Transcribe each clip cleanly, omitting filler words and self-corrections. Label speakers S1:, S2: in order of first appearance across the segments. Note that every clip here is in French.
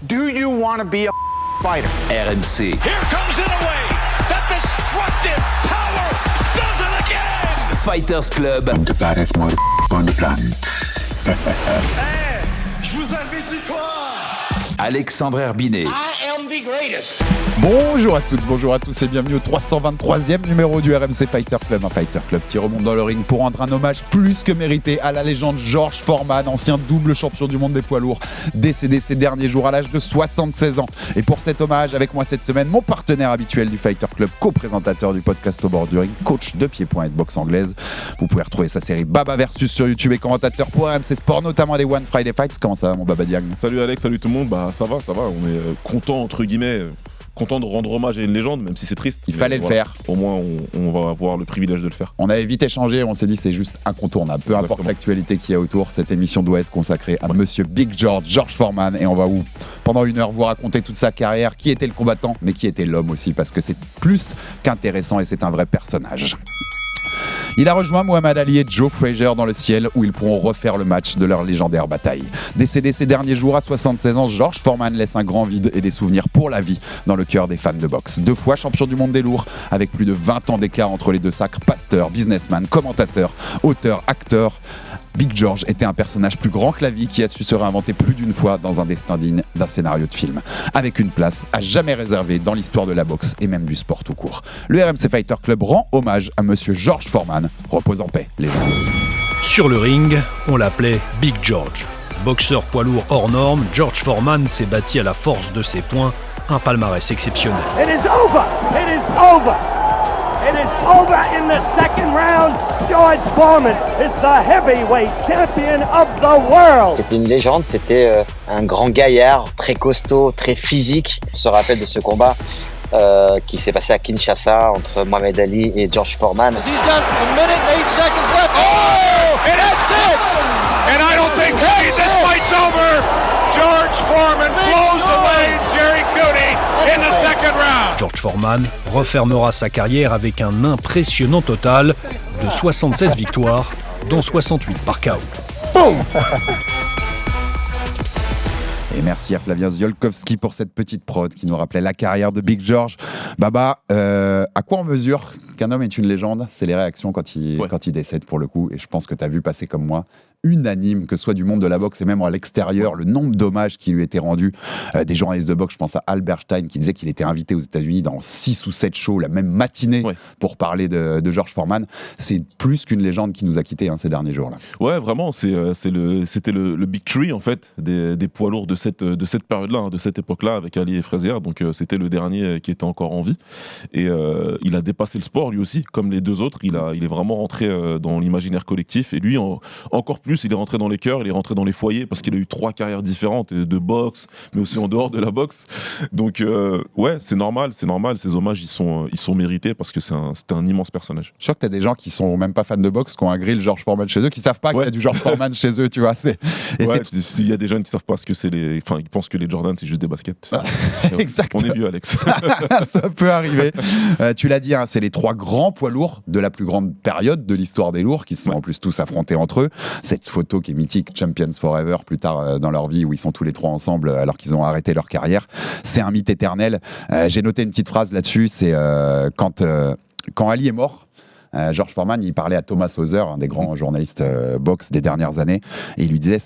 S1: Do you want to be a fighter?
S2: RMC.
S3: Here comes Inoue. That destructive power does it again.
S2: Fighters Club.
S4: I'm the baddest motherfucker on the planet.
S3: Hey, je vous avais dit quoi?
S2: Alexandre Herbinet.
S1: I am the greatest.
S5: Bonjour à toutes, bonjour à tous et bienvenue au 323e numéro du RMC Fighter Club. Un Fighter Club qui remonte dans le ring pour rendre un hommage plus que mérité à la légende George Foreman, ancien double champion du monde des poids lourds, décédé ces derniers jours à l'âge de 76 ans. Et pour cet hommage, avec moi cette semaine, mon partenaire habituel du Fighter Club, co-présentateur du podcast Au bord du ring, coach de pieds-points et de boxe anglaise. Vous pouvez retrouver sa série Baba Versus sur YouTube et commentateur pour RMC Sport, notamment les One Friday Fights. Comment ça va mon Baba Diagne?
S6: Salut Alex, salut tout le monde, ça va, on est content entre guillemets, content de rendre hommage à une légende, même si c'est triste.
S5: Il fallait le faire.
S6: Au moins on va avoir le privilège de le faire.
S5: On avait vite échangé, on s'est dit c'est juste incontournable. Peu importe l'actualité qu'il y a autour, cette émission doit être consacrée à Monsieur Big George Foreman, et on va pendant une heure vous raconter toute sa carrière, qui était le combattant, mais qui était l'homme aussi, parce que c'est plus qu'intéressant et c'est un vrai personnage. Il a rejoint Muhammad Ali et Joe Frazier dans le ciel où ils pourront refaire le match de leur légendaire bataille. Décédé ces derniers jours à 76 ans, George Foreman laisse un grand vide et des souvenirs pour la vie dans le cœur des fans de boxe. 2 fois champion du monde des lourds, avec plus de 20 ans d'écart entre les deux sacres, pasteur, businessman, commentateur, auteur, acteur. Big George était un personnage plus grand que la vie qui a su se réinventer plus d'une fois dans un destin digne d'un scénario de film, avec une place à jamais réservée dans l'histoire de la boxe et même du sport tout court. Le RMC Fighter Club rend hommage à Monsieur George Foreman. Repose en paix, les gens.
S7: Sur le ring, on l'appelait Big George. Boxeur poids lourd hors norme, George Foreman s'est bâti à la force de ses poings, un palmarès exceptionnel.
S8: It is over! It is over! It is over in the second round. George Foreman is the heavyweight champion of the world.
S9: C'était une légende, c'était un grand gaillard, très costaud, très physique. On se rappelle de ce combat qui s'est passé à Kinshasa entre Muhammad Ali et George Foreman.
S3: He's got a minute and 8 seconds left. Oh! And that's it! And I don't think this fight's over. George Foreman blows away Jerry Cooney in the second round.
S7: George Foreman refermera sa carrière avec un impressionnant total de 76 victoires, dont 68 par KO.
S5: Et merci à Flavien Ziolkowski pour cette petite prod qui nous rappelait la carrière de Big George. Baba, à quoi on mesure qu'un homme est une légende? C'est les réactions quand il décède pour le coup. Et je pense que tu as vu passer comme moi, unanime, que ce soit du monde de la boxe et même à l'extérieur, le nombre d'hommages qui lui étaient rendus. Des journalistes de boxe, je pense à Albert Stein qui disait qu'il était invité aux États-Unis dans 6 ou 7 shows la même matinée pour parler de George Foreman. C'est plus qu'une légende qui nous a quittés ces derniers jours-là.
S6: Ouais, vraiment, c'était le Big Three en fait, des poids lourds de cette période-là, de cette époque-là, avec Ali et Frazier. Donc c'était le dernier qui était encore en vie. Et il a dépassé le sport lui aussi, comme les deux autres. Il est vraiment rentré dans l'imaginaire collectif. Et lui, encore plus, il est rentré dans les cœurs, il est rentré dans les foyers, parce qu'il a eu 3 carrières différentes de boxe, mais aussi en dehors de la boxe. Donc c'est normal. Ces hommages, ils sont mérités parce que c'était un immense personnage.
S5: Je suis sûr que tu as des gens qui sont même pas fans de boxe, qui ont un grill George Foreman chez eux, qui savent pas qu'il y a du George Foreman chez eux, tu vois.
S6: Il y a des jeunes qui savent pas ce que c'est ils pensent que les Jordan c'est juste des baskets.
S5: Exactement.
S6: On est vieux, Alex.
S5: Ça peut arriver. Tu l'as dit, c'est les 3 grands poids lourds de la plus grande période de l'histoire des lourds qui se sont en plus tous affrontés entre eux. Cette photo qui est mythique, Champions Forever, plus tard dans leur vie, où ils sont tous les 3 ensemble alors qu'ils ont arrêté leur carrière. C'est un mythe éternel. J'ai noté une petite phrase là-dessus, c'est quand Ali est mort, George Foreman, il parlait à Thomas Hauser, un des grands journalistes boxe des dernières années, et il lui disait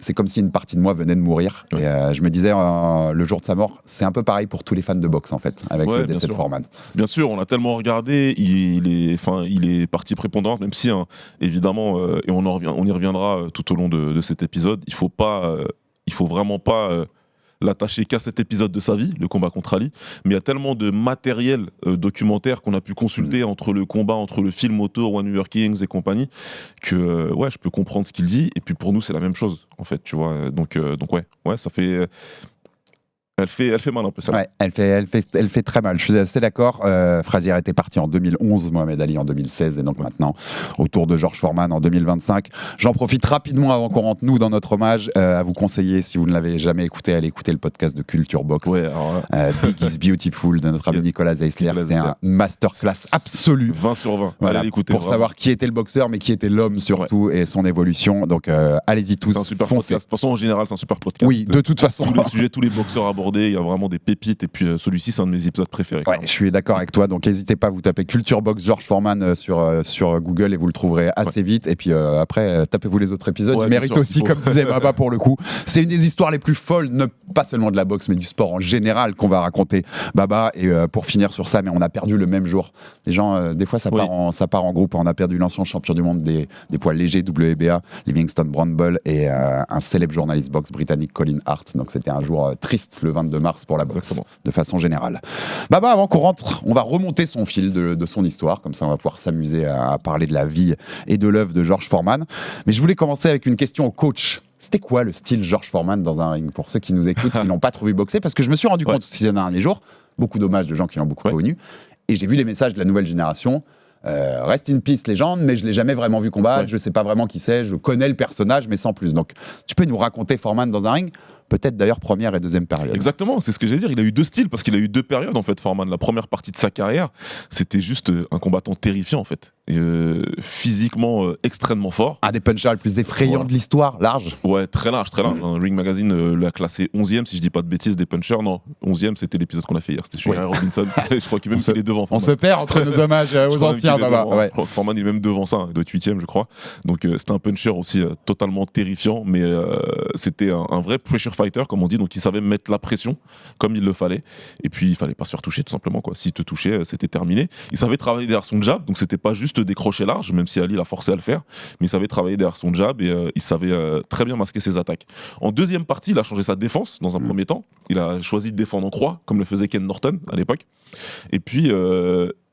S5: c'est comme si une partie de moi venait de mourir. Et je me disais le jour de sa mort, c'est un peu pareil pour tous les fans de boxe en fait, avec le décès de Foreman.
S6: Bien sûr, on l'a tellement regardé, il est partie prépondérante, même si évidemment, et on y reviendra tout au long de cet épisode, il faut vraiment pas l'attacher qu'à cet épisode de sa vie, le combat contre Ali, mais il y a tellement de matériel documentaire qu'on a pu consulter entre le combat, entre le film auto, One New Kings et compagnie, que je peux comprendre ce qu'il dit, et puis pour nous c'est la même chose en fait, tu vois, donc ça fait Elle fait mal un peu ça.
S5: Ouais, elle fait très mal. Je suis assez d'accord. Frazier était parti en 2011, Mohamed Ali en 2016, et donc maintenant au tour de George Foreman en 2025. J'en profite rapidement avant qu'on rentre nous dans notre hommage à vous conseiller, si vous ne l'avez jamais écouté, allez écouter le podcast de Culture Box.
S6: Ouais, alors,
S5: Big is Beautiful de notre ami Nicolas Zeisler. C'est un masterclass absolu.
S6: 20 sur 20.
S5: Voilà,
S6: allez l'écouter.
S5: pour
S6: vraiment.
S5: savoir qui était le boxeur, mais qui était l'homme surtout, et son évolution. Donc allez-y tous,
S6: C'est un super
S5: foncez.
S6: podcast. De toute façon, en général, c'est un super podcast.
S5: Oui, de toute façon.
S6: Tous les sujets, tous les boxeurs abordés, il y a vraiment des pépites. Et puis celui-ci, c'est un de mes épisodes préférés.
S5: Ouais, je suis d'accord avec toi. Donc n'hésitez pas, vous tapez Culture Box George Foreman sur Google et vous le trouverez assez vite. Et puis après, tapez-vous les autres épisodes.
S6: Ouais,
S5: Il mérite
S6: sûr,
S5: aussi, comme disait Baba pour le coup. C'est une des histoires les plus folles, pas seulement de la boxe, mais du sport en général qu'on va raconter, Baba. Et pour finir sur ça, mais on a perdu le même jour. Les gens, des fois, ça part en groupe. On a perdu l'ancien champion du monde des poids légers, WBA, Livingston Brown Bull, et un célèbre journaliste boxe britannique, Colin Hart. Donc c'était un jour triste le 22 mars pour la boxe,
S6: Exactement.
S5: de façon générale. Baba, avant qu'on rentre, on va remonter son fil de son histoire. Comme ça, on va pouvoir s'amuser à parler de la vie et de l'œuvre de George Foreman. Mais je voulais commencer avec une question au coach. C'était quoi le style George Foreman dans un ring, pour ceux qui nous écoutent, qui n'ont pas trop vu boxer? Parce que je me suis rendu compte aussi ces derniers jours, beaucoup d'hommages de gens qui l'ont beaucoup connu, et j'ai vu les messages de la nouvelle génération. Rest in peace légende, mais je l'ai jamais vraiment vu combattre, je sais pas vraiment qui c'est, je connais le personnage, mais sans plus. Donc tu peux nous raconter Foreman dans un ring? Peut-être d'ailleurs première et deuxième période.
S6: Exactement, c'est ce que j'allais dire. Il a eu deux styles parce qu'il a eu deux périodes en fait, Foreman. La première partie de sa carrière, c'était juste un combattant terrifiant en fait. Physiquement extrêmement fort.
S5: Un des punchers les plus effrayants de l'histoire, large.
S6: Ouais, très large, très large. Ring Magazine l'a classé 11e, si je dis pas de bêtises, des punchers. Non, 11e, c'était l'épisode qu'on a fait hier. C'était chez Gary Robinson. Je crois qu'il est devant.
S5: On se perd entre nos hommages aux anciens, Baba. Ouais.
S6: Foreman est même devant ça, il doit être 8e, je crois. Donc c'était un puncher aussi totalement terrifiant, mais c'était un vrai pressure fighter, comme on dit. Donc il savait mettre la pression comme il le fallait. Et puis il fallait pas se faire toucher, tout simplement, quoi. S'il te touchait, c'était terminé. Il savait travailler derrière son jab, donc c'était pas juste des crochets larges, même si Ali l'a forcé à le faire, mais il savait travailler derrière son jab et il savait très bien masquer ses attaques. En deuxième partie, il a changé sa défense dans un premier temps. Il a choisi de défendre en croix, comme le faisait Ken Norton à l'époque. Et puis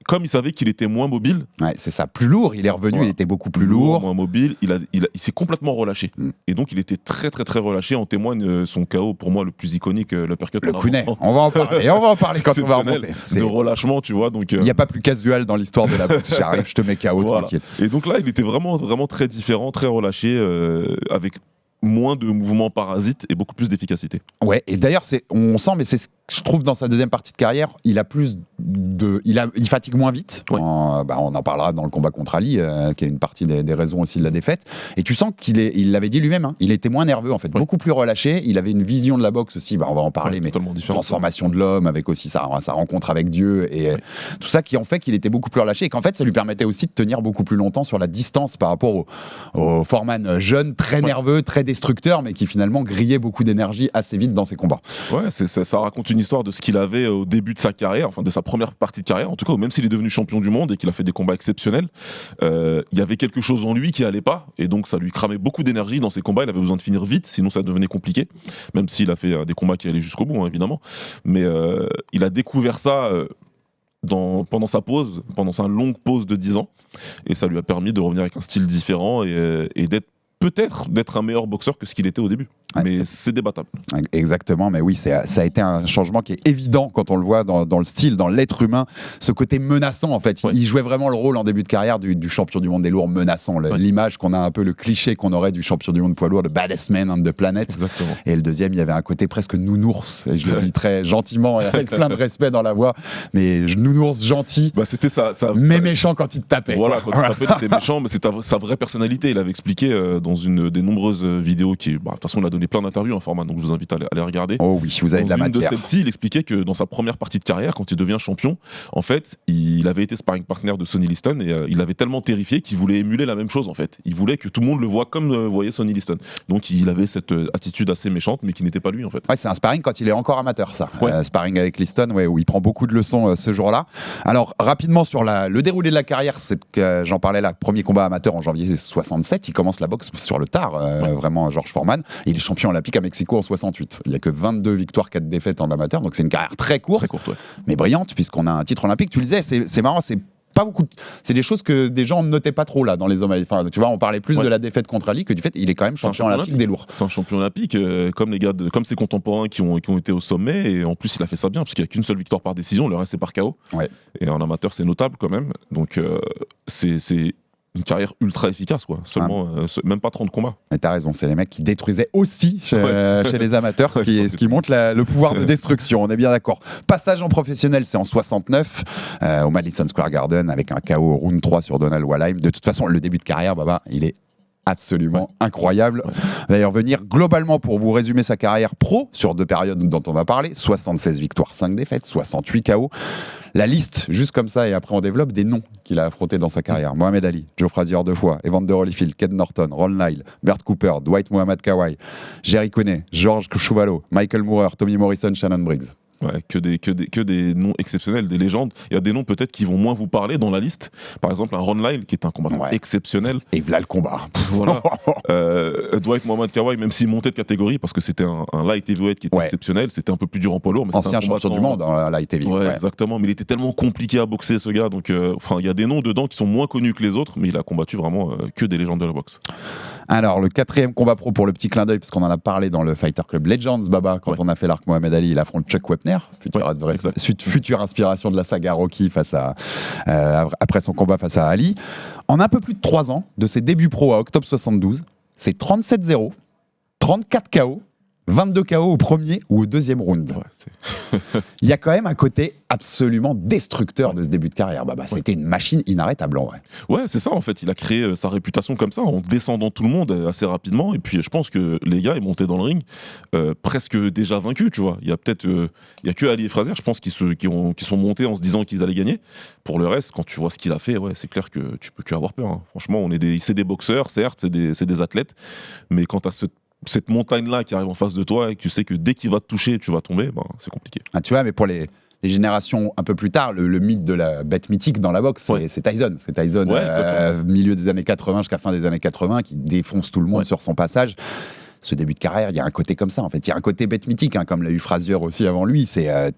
S6: comme il savait qu'il était moins mobile,
S5: c'est ça, plus lourd, il est revenu, il était beaucoup plus lourd,
S6: moins mobile, il s'est complètement relâché. Et donc il était très très très relâché. En témoigne son KO pour moi le plus iconique, l'uppercut.
S5: Le Kounet. On va en parler quand on va remonter.
S6: De relâchement, tu vois. Donc
S5: il n'y a pas plus casual dans l'histoire de la boxe. J'arrive, je te mets KO, tranquille.
S6: Et donc là, il était vraiment vraiment très différent, très relâché, avec moins de mouvements parasites et beaucoup plus d'efficacité.
S5: Ouais, et d'ailleurs, on sent, mais c'est ce que je trouve dans sa deuxième partie de carrière, il fatigue moins vite. On en parlera dans le combat contre Ali, qui est une partie des raisons aussi de la défaite. Et tu sens il l'avait dit lui-même, il était moins nerveux en fait, beaucoup plus relâché. Il avait une vision de la boxe aussi, on va en parler, mais transformation de l'homme, avec aussi sa rencontre avec Dieu et tout ça qui en fait qu'il était beaucoup plus relâché et qu'en fait ça lui permettait aussi de tenir beaucoup plus longtemps sur la distance par rapport au Foreman jeune, très nerveux, très destructeur, mais qui finalement grillait beaucoup d'énergie assez vite dans ses combats.
S6: Ouais, ça raconte une histoire de ce qu'il avait au début de sa carrière, enfin de sa première partie de carrière, en tout cas, même s'il est devenu champion du monde et qu'il a fait des combats exceptionnels, il y avait quelque chose en lui qui allait pas, et donc ça lui cramait beaucoup d'énergie dans ses combats. Il avait besoin de finir vite, sinon ça devenait compliqué, même s'il a fait des combats qui allaient jusqu'au bout, évidemment. Mais il a découvert ça pendant sa longue pause de 10 ans, et ça lui a permis de revenir avec un style différent et d'être un meilleur boxeur que ce qu'il était au début. Mais c'est débattable.
S5: Exactement, mais oui, ça a été un changement qui est évident quand on le voit dans le style, dans l'être humain, ce côté menaçant en fait. Il jouait vraiment le rôle en début de carrière du champion du monde des lourds menaçant, l'image qu'on a un peu, le cliché qu'on aurait du champion du monde poids lourd, le baddest man on the planet.
S6: Exactement.
S5: Et le deuxième, il y avait un côté presque nounours, et je le dis très gentiment et avec plein de respect dans la voix, mais nounours gentil,
S6: c'était ça,
S5: mais méchant quand il te tapait.
S6: Voilà, quand il te tapait, il était méchant, mais c'est sa vraie personnalité. Il avait expliqué dans une des nombreuses vidéos de toute façon, on a donné plein d'interviews, Foreman, donc je vous invite à les regarder.
S5: Oh oui, vous avez de la matière.
S6: Dans une de celles-ci, il expliquait que dans sa première partie de carrière, quand il devient champion, en fait, il avait été sparring partner de Sonny Liston et il avait tellement terrifié qu'il voulait émuler la même chose en fait. Il voulait que tout le monde le voit comme voyait Sonny Liston. Donc il avait cette attitude assez méchante, mais qui n'était pas lui en fait.
S5: Ouais, c'est un sparring quand il est encore amateur, ça. Sparring avec Liston, où il prend beaucoup de leçons ce jour-là. Alors rapidement sur le déroulé de la carrière, j'en parlais là, premier combat amateur en janvier 67, il commence la boxe sur le tard, vraiment George Foreman. Il est champion olympique à Mexico en 68. Il n'y a que 22 victoires, 4 défaites en amateur, donc c'est une carrière très courte, mais brillante, puisqu'on a un titre olympique. Tu le disais, c'est marrant, c'est pas beaucoup. C'est des choses que des gens ne notaient pas trop là dans les hommes. Enfin, tu vois, on parlait plus de la défaite contre Ali que du fait il est quand même champion olympique des lourds.
S6: C'est un champion olympique, comme les gars, comme ses contemporains qui ont été au sommet. Et en plus, il a fait ça bien parce qu'il n'y a qu'une seule victoire par décision, le reste c'est par KO.
S5: Ouais.
S6: Et en amateur, c'est notable quand même. Donc c'est une carrière ultra efficace, quoi. Seulement, même pas 30 combats.
S5: Mais t'as raison, c'est les mecs qui détruisaient aussi chez les amateurs, ce qui montre le pouvoir de destruction, on est bien d'accord. Passage en professionnel, c'est en 69, au Madison Square Garden, avec un KO au round 3 sur Donald Walheim. De toute façon, le début de carrière, Baba, il est absolument incroyable. On va d'ailleurs venir globalement pour vous résumer sa carrière pro sur 2 périodes dont on va parler. 76 victoires, 5 défaites, 68 KO. La liste, juste comme ça, et après on développe des noms qu'il a affrontés dans sa carrière. Mohamed Ali, Joe Frazier 2 fois, Evander Holyfield, Ken Norton, Ron Lyle, Bert Cooper, Dwight Muhammad Kawhi, Jerry Cooney, George Chuvalo, Michael Moorer, Tommy Morrison, Shannon Briggs.
S6: Ouais, que des noms exceptionnels, des légendes. Il y a des noms peut-être qui vont moins vous parler dans la liste. Par exemple, un Ron Lyle qui est un combattant exceptionnel.
S5: Et voilà le combat.
S6: Voilà. Dwight Muhammad Kawhi, même s'il montait de catégorie, parce que c'était un light heavyweight qui était exceptionnel, c'était un peu plus dur en poids lourd. Mais
S5: ancien champion du monde en light heavyweight.
S6: Ouais, exactement. Mais il était tellement compliqué à boxer, ce gars. Donc, il y a des noms dedans qui sont moins connus que les autres, mais il a combattu vraiment que des légendes de la boxe.
S5: Alors, le 4e combat pro pour le petit clin d'œil, parce qu'on en a parlé dans le Fighter Club Legends, Baba, quand on a fait l'arc Mohamed Ali, il affronte Chuck Wepner, future inspiration de la saga Rocky après son combat face à Ali. En un peu plus de 3 ans, de ses débuts pro à octobre 72, c'est 37-0, 34 KO, 22 KO au premier ou au deuxième round. Il y a quand même un côté absolument destructeur de ce début de carrière. C'était une machine inarrêtable en vrai.
S6: Ouais, c'est ça en fait. Il a créé sa réputation comme ça en descendant tout le monde assez rapidement. Et puis je pense que les gars, ils montaient dans le ring presque déjà vaincus, tu vois. Il y a que Ali et Frazier, je pense, qui sont montés en se disant qu'ils allaient gagner. Pour le reste, quand tu vois ce qu'il a fait, c'est clair que tu peux que avoir peur. Hein. Franchement, c'est des boxeurs, certes, c'est des athlètes, mais quand tu as cette montagne-là qui arrive en face de toi et que tu sais que dès qu'il va te toucher, tu vas tomber, c'est compliqué.
S5: Ah, tu vois, mais pour les générations un peu plus tard, le mythe de la bête mythique dans la boxe, c'est Tyson. C'est Tyson, milieu des années 80 jusqu'à fin des années 80, qui défonce tout le monde sur son passage. Ce début de carrière, il y a un côté comme ça en fait. Il y a un côté bête mythique, comme l'a eu Frazier aussi avant lui.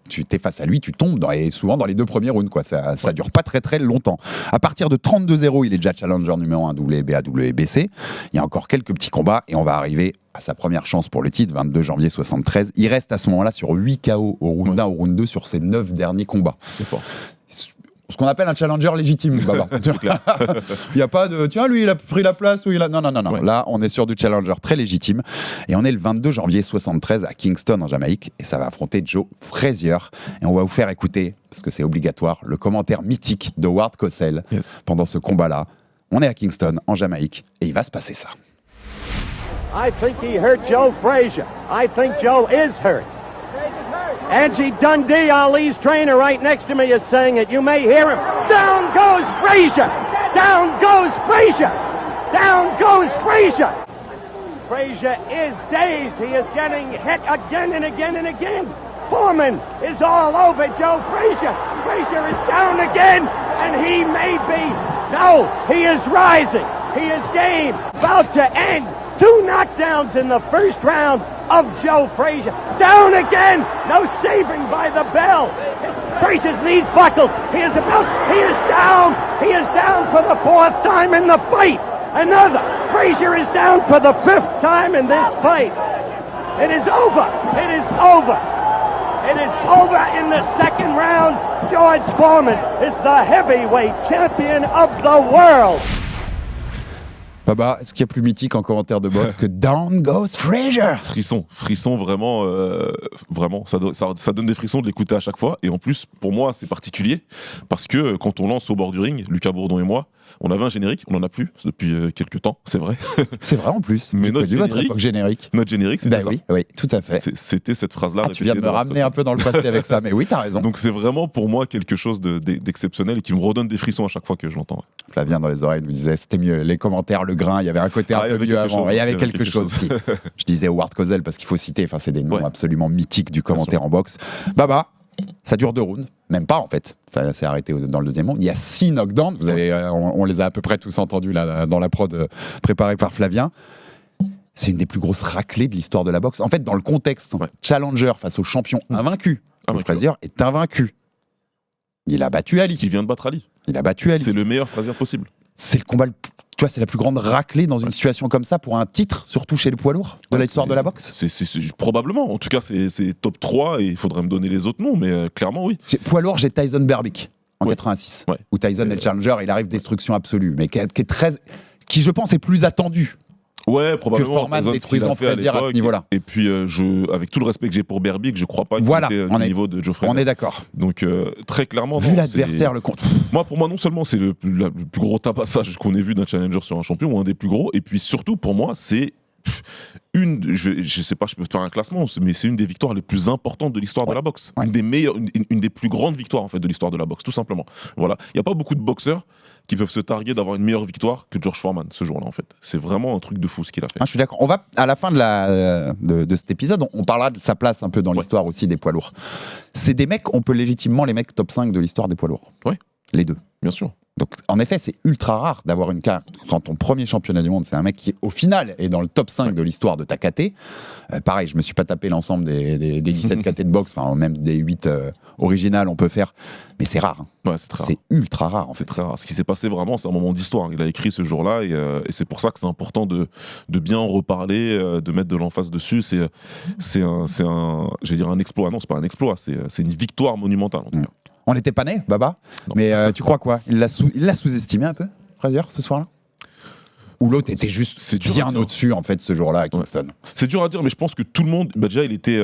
S5: Tu t'es face à lui, tu tombes souvent dans les 2 premiers rounds. Ça dure pas très très longtemps. À partir de 32-0, il est déjà challenger numéro 1 WBA, WBC. Il y a encore quelques petits combats et on va arriver à sa première chance pour le titre, 22 janvier 73. Il reste à ce moment-là sur 8 KO au round 1, au round 2 sur ses 9 derniers combats.
S6: C'est fort.
S5: Ce qu'on appelle un challenger légitime, Baba. Il n'y a pas de tiens, lui il a pris la place ou il a. Non. Ouais. Là, on est sur du challenger très légitime. Et on est le 22 janvier 73 à Kingston en Jamaïque. Et ça va affronter Joe Frazier. Et on va vous faire écouter, parce que c'est obligatoire, le commentaire mythique de Ward Cosell pendant ce combat-là. On est à Kingston en Jamaïque et il va se passer ça.
S8: I think he hurt Joe Frazier. I think Joe is hurt. Angie Dundee, Ali's trainer, right next to me is saying it. You may hear him. Down goes Frazier! Down goes Frazier! Down goes Frazier! Frazier is dazed. He is getting hit again and again and again. Foreman is all over Joe Frazier. Frazier is down again, and he may be. No, he is rising. He is game. About to end. 2 knockdowns in the first round of Joe Frazier. Down again. No saving by the bell. Frazier's knees buckled. He is down. He is down for the 4th time in the fight. Another. Frazier is down for the 5th time in this fight. It is over. It is over. It is over in the 2nd round. George Foreman is the heavyweight champion of the world.
S5: Baba, est-ce qu'il y a plus mythique en commentaire de boxe que Down Goes Frazier?
S6: Frisson, vraiment, ça donne des frissons de l'écouter à chaque fois. Et en plus, pour moi, c'est particulier parce que quand on lance au bord du ring, Lucas Bourdon et moi, on avait un générique, on en a plus depuis quelques temps, c'est vrai.
S5: C'est vrai en plus.
S6: Mais notre
S5: générique,
S6: c'était ça.
S5: Oui, tout à fait.
S6: C'était cette phrase-là.
S5: Tu viens de me ramener un peu dans le passé avec ça, mais oui, t'as raison.
S6: Donc c'est vraiment pour moi quelque chose d'exceptionnel et qui me redonne des frissons à chaque fois que je l'entends.
S5: Flavien dans les oreilles nous disait c'était mieux, les commentaires, le grain, il y avait un côté un peu mieux avant. Il y avait quelque chose. Je disais Ward Cosell parce qu'il faut citer, c'est des noms absolument mythiques du commentaire en boxe. Baba, ça dure 2 rounds, même pas en fait. Ça s'est arrêté dans le 2e round. Il y a 6 knockdowns. On les a à peu près tous entendus là, dans la prod préparée par Flavien. C'est une des plus grosses raclées de l'histoire de la boxe. En fait, dans le contexte, challenger face au champion invaincu, Frazier est invaincu. Il a battu Ali.
S6: Qui vient de battre Ali.
S5: Il a battu Ali.
S6: C'est le meilleur Frazier possible.
S5: C'est le combat, tu vois, c'est la plus grande raclée dans une situation comme ça pour un titre, surtout chez les poids lourds de l'histoire de la boxe.
S6: C'est probablement. En tout cas, c'est top 3 et il faudrait me donner les autres noms, mais clairement, oui.
S5: Poids lourd, j'ai Tyson Berbick en 86, où Tyson est le challenger, il arrive destruction absolue, mais qui est très, qui je pense est plus attendu.
S6: Ouais, probablement.
S5: Que Foreman détruisant Frazier à ce niveau-là.
S6: Et puis, avec tout le respect que j'ai pour Berbick, je crois pas qu'il était au niveau de Joe Frazier.
S5: On est d'accord.
S6: Donc, très clairement.
S5: Vu l'adversaire, le compte.
S6: Pour moi, non seulement c'est le plus gros tapassage qu'on ait vu d'un challenger sur un champion, ou un des plus gros, et puis surtout, pour moi, c'est je sais pas, je peux faire un classement, mais c'est une des victoires les plus importantes de l'histoire de la boxe. Une des meilleures, une des plus grandes victoires, en fait, de l'histoire de la boxe, tout simplement. Voilà. Il n'y a pas beaucoup de boxeurs qui peuvent se targuer d'avoir une meilleure victoire que George Foreman ce jour-là, en fait. C'est vraiment un truc de fou ce qu'il a fait.
S5: Je suis d'accord. On va, à la fin de cet épisode, on parlera de sa place un peu dans l'histoire aussi des poids lourds. C'est des mecs, on peut légitimement les mecs top 5 de l'histoire des poids lourds.
S6: Ouais.
S5: Les deux.
S6: Bien sûr.
S5: Donc, en effet, c'est ultra rare d'avoir une carte. Quand ton premier championnat du monde, c'est un mec qui, au final, est dans le top 5 de l'histoire de ta KT. Pareil, je me suis pas tapé l'ensemble des 17 KT de boxe, enfin, même des 8 originales, on peut faire. Mais c'est rare.
S6: Ouais, c'est très rare.
S5: C'est ultra rare, en fait.
S6: C'est très rare. Ce qui s'est passé vraiment, c'est un moment d'histoire. Il a écrit ce jour-là et c'est pour ça que c'est important de bien en reparler, de mettre de l'emphase dessus. C'est un exploit. Non, c'est pas un exploit, c'est une victoire monumentale, en tout cas.
S5: On n'était pas né, Baba, mais tu crois quoi? Il l'a sous-estimé un peu, Frazier, ce soir-là? Ou l'autre était juste bien au-dessus, en fait, ce jour-là à Kingston?
S6: C'est dur à dire, mais je pense que tout le monde, déjà, il était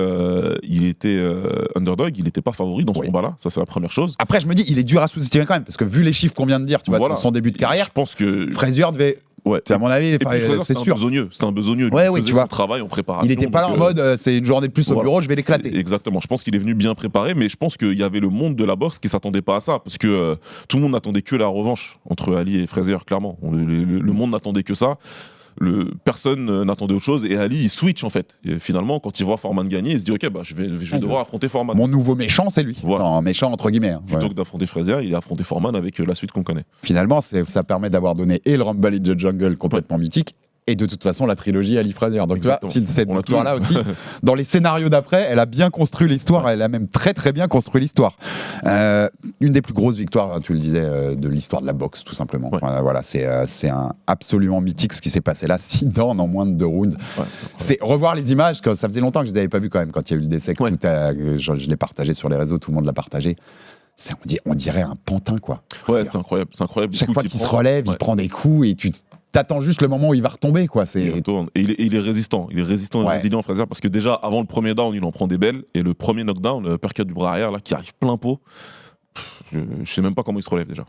S6: underdog, il n'était pas favori dans ce combat-là, ça c'est la première chose.
S5: Après, je me dis, il est dur à sous-estimer quand même, parce que vu les chiffres qu'on vient de dire, tu vois, sur son début de carrière,
S6: je pense que
S5: Frazier devait...
S6: Ouais.
S5: À mon avis, c'est sûr.
S6: C'était un besogneux.
S5: Ouais, tu vois.
S6: Son travail en préparation.
S5: Il n'était pas là en mode c'est une journée de plus au bureau, je vais l'éclater.
S6: Exactement. Je pense qu'il est venu bien préparé, mais je pense qu'il y avait le monde de la boxe qui s'attendait pas à ça, parce que tout le monde n'attendait que la revanche entre Ali et Frazier, clairement. Le monde n'attendait que ça. Personne n'attendait autre chose et Ali il switch en fait. Et finalement, quand il voit Foreman gagner, il se dit ok, je vais devoir affronter Foreman.
S5: Mon nouveau méchant, c'est lui.
S6: Voilà.
S5: Enfin, méchant entre guillemets.
S6: Plutôt que d'affronter Frazier, il a affronté Foreman avec la suite qu'on connaît.
S5: Finalement, ça permet d'avoir donné et le Rumble in the Jungle complètement mythique. Et de toute façon, la trilogie Ali Frazier. Donc tu vois, cette victoire-là aussi, dans les scénarios d'après, elle a bien construit l'histoire. Elle a même très très bien construit l'histoire. Une des plus grosses victoires, tu le disais, de l'histoire de la boxe, tout simplement. Voilà, c'est absolument mythique ce qui s'est passé là. 6 down en moins de 2 rounds. C'est revoir les images. Ça faisait longtemps que je les avais pas vues quand même. Quand il y a eu le décès, je l'ai partagé sur les réseaux, tout le monde l'a partagé. On dirait un pantin, quoi.
S6: Ouais, c'est incroyable.
S5: Chaque fois qu'il se relève, il prend des coups et tu t'attends juste le moment où il va retomber, quoi.
S6: Il est résistant. Il est résistant et résilient, Frazier, parce que déjà, avant le premier down, il en prend des belles. Et le premier knockdown, le uppercut du bras arrière, là, qui arrive plein pot, je sais même pas comment il se relève déjà.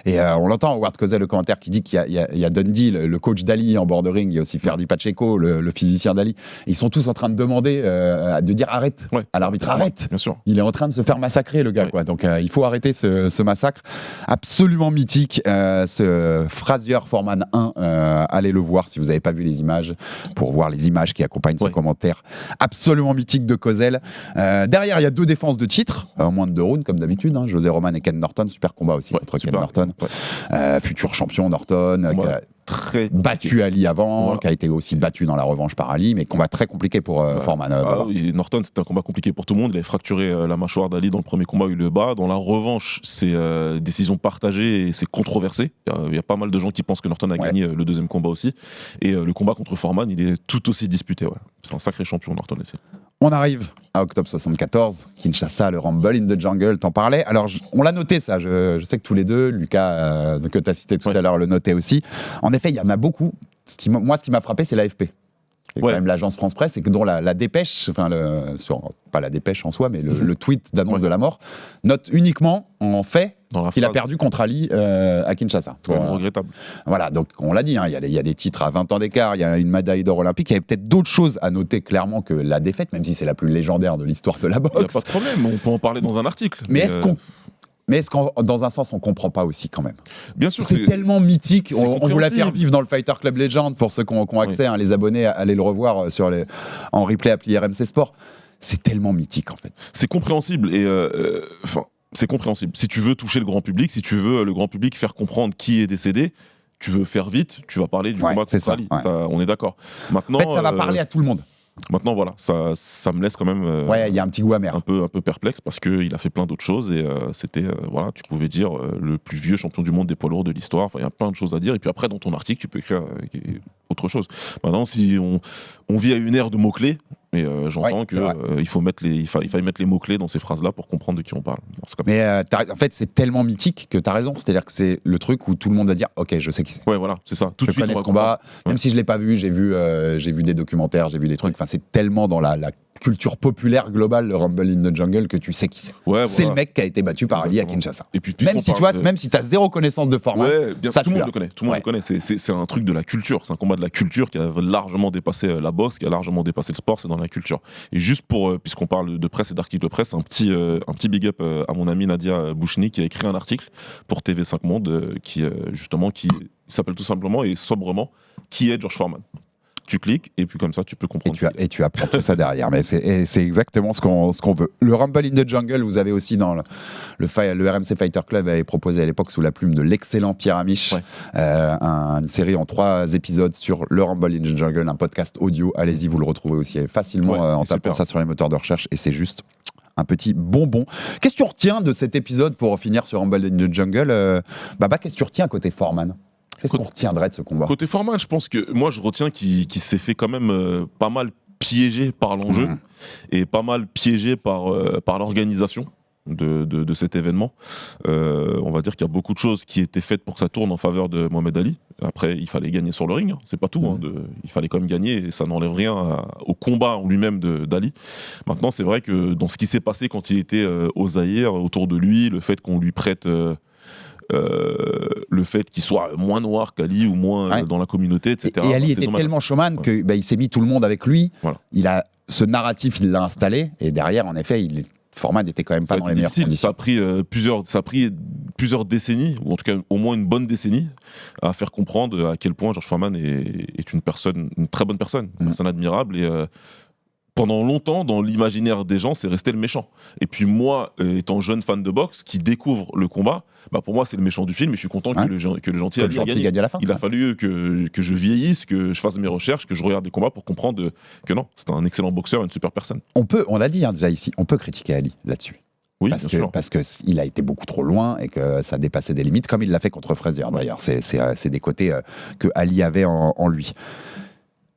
S5: Et on l'entend, Howard Cosell, le commentaire, qui dit qu'il y a Dundee, le coach d'Ali en bord de ring, il y a aussi Ferdi Pacheco, le physicien d'Ali. Ils sont tous en train de demander, de dire arrête à l'arbitre, arrête.
S6: Bien sûr.
S5: Il est en train de se faire massacrer, le gars, quoi. Donc il faut arrêter ce massacre. Absolument mythique, ce Frazier Foreman 1. Allez le voir si vous n'avez pas vu les images, pour voir les images qui accompagnent son commentaire. Absolument mythique de Cosell. Derrière, il y a 2 défenses de titre, en moins de 2 rounds, comme d'habitude. José Roman et Ken Norton, super combat aussi contre Ken Norton. Futur champion Norton, qui a battu Ali avant, qui a été aussi battu dans la revanche par Ali, mais combat très compliqué pour Foreman.
S6: Norton, c'était un combat compliqué pour tout le monde. Il avait fracturé la mâchoire d'Ali dans le premier combat où il le bat. Dans la revanche, c'est décision partagée et c'est controversé. Il y a pas mal de gens qui pensent que Norton a gagné le deuxième combat aussi. Et le combat contre Foreman, il est tout aussi disputé. C'est un sacré champion, Norton aussi.
S5: On arrive à octobre 74, Kinshasa, le Rumble in the Jungle, t'en parlais. Alors, on l'a noté ça, je sais que tous les deux, Lucas, que tu as cité tout à l'heure, le notait aussi. En effet, il y en a beaucoup. Moi, ce qui m'a frappé, c'est l'AFP. C'est quand même l'agence France Presse, et dont la dépêche, enfin, pas la dépêche en soi, mais le tweet d'annonce de la mort, note uniquement en fait qu'il a perdu contre Ali à Kinshasa.
S6: Regrettable.
S5: Voilà, donc on l'a dit, il y a des titres à 20 ans d'écart, il y a une médaille d'or olympique, il y avait peut-être d'autres choses à noter clairement que la défaite, même si c'est la plus légendaire de l'histoire de la boxe.
S6: Il n'y a pas de problème, on peut en parler dans un article.
S5: Mais est-ce qu'en dans un sens on comprend pas aussi quand même?
S6: Bien sûr,
S5: c'est tellement mythique. On vous l'a fait revivre dans le Fighter Club Legend pour ceux qui ont accès, les abonnés, allez le revoir en replay appli RMC Sport. C'est tellement mythique en fait.
S6: C'est compréhensible et c'est compréhensible. Si tu veux toucher le grand public, si tu veux le grand public faire comprendre qui est décédé, tu veux faire vite, tu vas parler du combat contre Ali. Ça, on est d'accord. Maintenant,
S5: en fait, ça va parler à tout le monde.
S6: Maintenant, voilà, ça me laisse quand même
S5: Ouais, il y a un petit goût amer.
S6: un peu perplexe parce qu'il a fait plein d'autres choses et c'était, voilà, tu pouvais dire le plus vieux champion du monde des poids lourds de l'histoire. Enfin, il y a plein de choses à dire. Et puis après, dans ton article, tu peux écrire autre chose. Maintenant, si on vit à une ère de mots-clés, mais j'entends
S5: Ouais,
S6: que
S5: c'est vrai.
S6: il faille mettre les mots-clés dans ces phrases-là pour comprendre de qui on parle. Bon, c'est comme ça.
S5: Mais en fait, c'est tellement mythique que t'as raison. C'est-à-dire que c'est le truc où tout le monde va dire ok, je sais qui c'est.
S6: Ouais, voilà, c'est ça. Tout de
S5: Je
S6: suite,
S5: connais
S6: on
S5: ce
S6: va
S5: combat, même
S6: Ouais.
S5: si je l'ai pas vu, j'ai vu des documentaires, j'ai vu des trucs. Enfin, c'est tellement dans la culture populaire globale, le Rumble in the Jungle, que tu sais qui c'est.
S6: Ouais,
S5: C'est
S6: voilà.
S5: le mec qui a été battu par Ali à
S6: Exactement.
S5: Kinshasa.
S6: Et puis,
S5: Même
S6: puisqu'on
S5: si tu
S6: parle
S5: vois,
S6: de-
S5: même si t'as zéro connaissance de Foreman,
S6: Ouais, bien
S5: ça
S6: tout le
S5: tu
S6: monde
S5: l'as.
S6: le connaît. Tout le monde
S5: Ouais.
S6: le connaît. C'est un truc de la culture. C'est un combat de la culture qui a largement dépassé la boxe, qui a largement dépassé le sport. C'est dans la culture. Et juste pour, puisqu'on parle de presse et d'articles de presse, un petit big up à mon amie Nadia Bouchni qui a écrit un article pour TV5 Monde qui s'appelle tout simplement et sobrement Qui est George Foreman. Tu cliques et puis comme ça tu peux
S5: Et
S6: comprendre.
S5: tu apprends tout ça derrière. Mais c'est exactement ce qu'on veut. Le Rumble in the Jungle, vous avez aussi dans le RMC Fighter Club avait proposé à l'époque sous la plume de l'excellent Pierre Amiche
S6: Ouais.
S5: une série en 3 épisodes sur le Rumble in the Jungle, un podcast audio. Allez-y, vous le retrouvez aussi facilement
S6: Ouais,
S5: en
S6: c'est
S5: tapant
S6: super.
S5: ça sur les moteurs de recherche et c'est juste un petit bonbon. Qu'est-ce que tu retiens de cet épisode pour finir sur Rumble in the Jungle Baba, qu'est-ce que tu retiens côté Foreman? Qu'est-ce qu'on retiendrait de ce combat?
S6: Côté Foreman, je pense que moi je retiens qu'il s'est fait quand même pas mal piégé par l'enjeu et pas mal piégé par l'organisation de cet événement. On va dire qu'il y a beaucoup de choses qui étaient faites pour que ça tourne en faveur de Mohamed Ali. Après, il fallait gagner sur le ring, hein. C'est pas tout. Hein, il fallait quand même gagner et ça n'enlève rien au combat en lui-même d'Ali. Maintenant, c'est vrai que dans ce qui s'est passé quand il était au Zaïre, autour de lui, le fait qu'on lui prête le fait qu'il soit moins noir qu'Ali ou moins dans la communauté, etc.
S5: Et Ali
S6: c'est
S5: était
S6: dommage.
S5: tellement showman que il s'est mis tout le monde avec lui.
S6: Voilà.
S5: Il a ce narratif, il l'a installé et derrière, en effet, Foreman n'était quand même
S6: Ça
S5: pas
S6: a
S5: dans
S6: été
S5: les meilleures
S6: difficile.
S5: conditions.
S6: Ça a pris plusieurs décennies, ou en tout cas au moins une bonne décennie, à faire comprendre à quel point George Foreman est une très bonne personne, une personne admirable. Et pendant longtemps, dans l'imaginaire des gens, c'est resté le méchant. Et puis moi, étant jeune fan de boxe, qui découvre le combat, bah pour moi c'est le méchant du film, et je suis content que le gentil a gagné.
S5: gagne à la fin.
S6: Il a fallu que je vieillisse, que je fasse mes recherches, que je regarde des combats pour comprendre que non, c'est un excellent boxeur, une super personne.
S5: On l'a dit déjà ici, on peut critiquer Ali là-dessus.
S6: Oui,
S5: Parce
S6: bien sûr.
S5: que il a été beaucoup trop loin et que ça dépassait des limites, comme il l'a fait contre Frazier d'ailleurs. C'est des côtés que Ali avait en lui.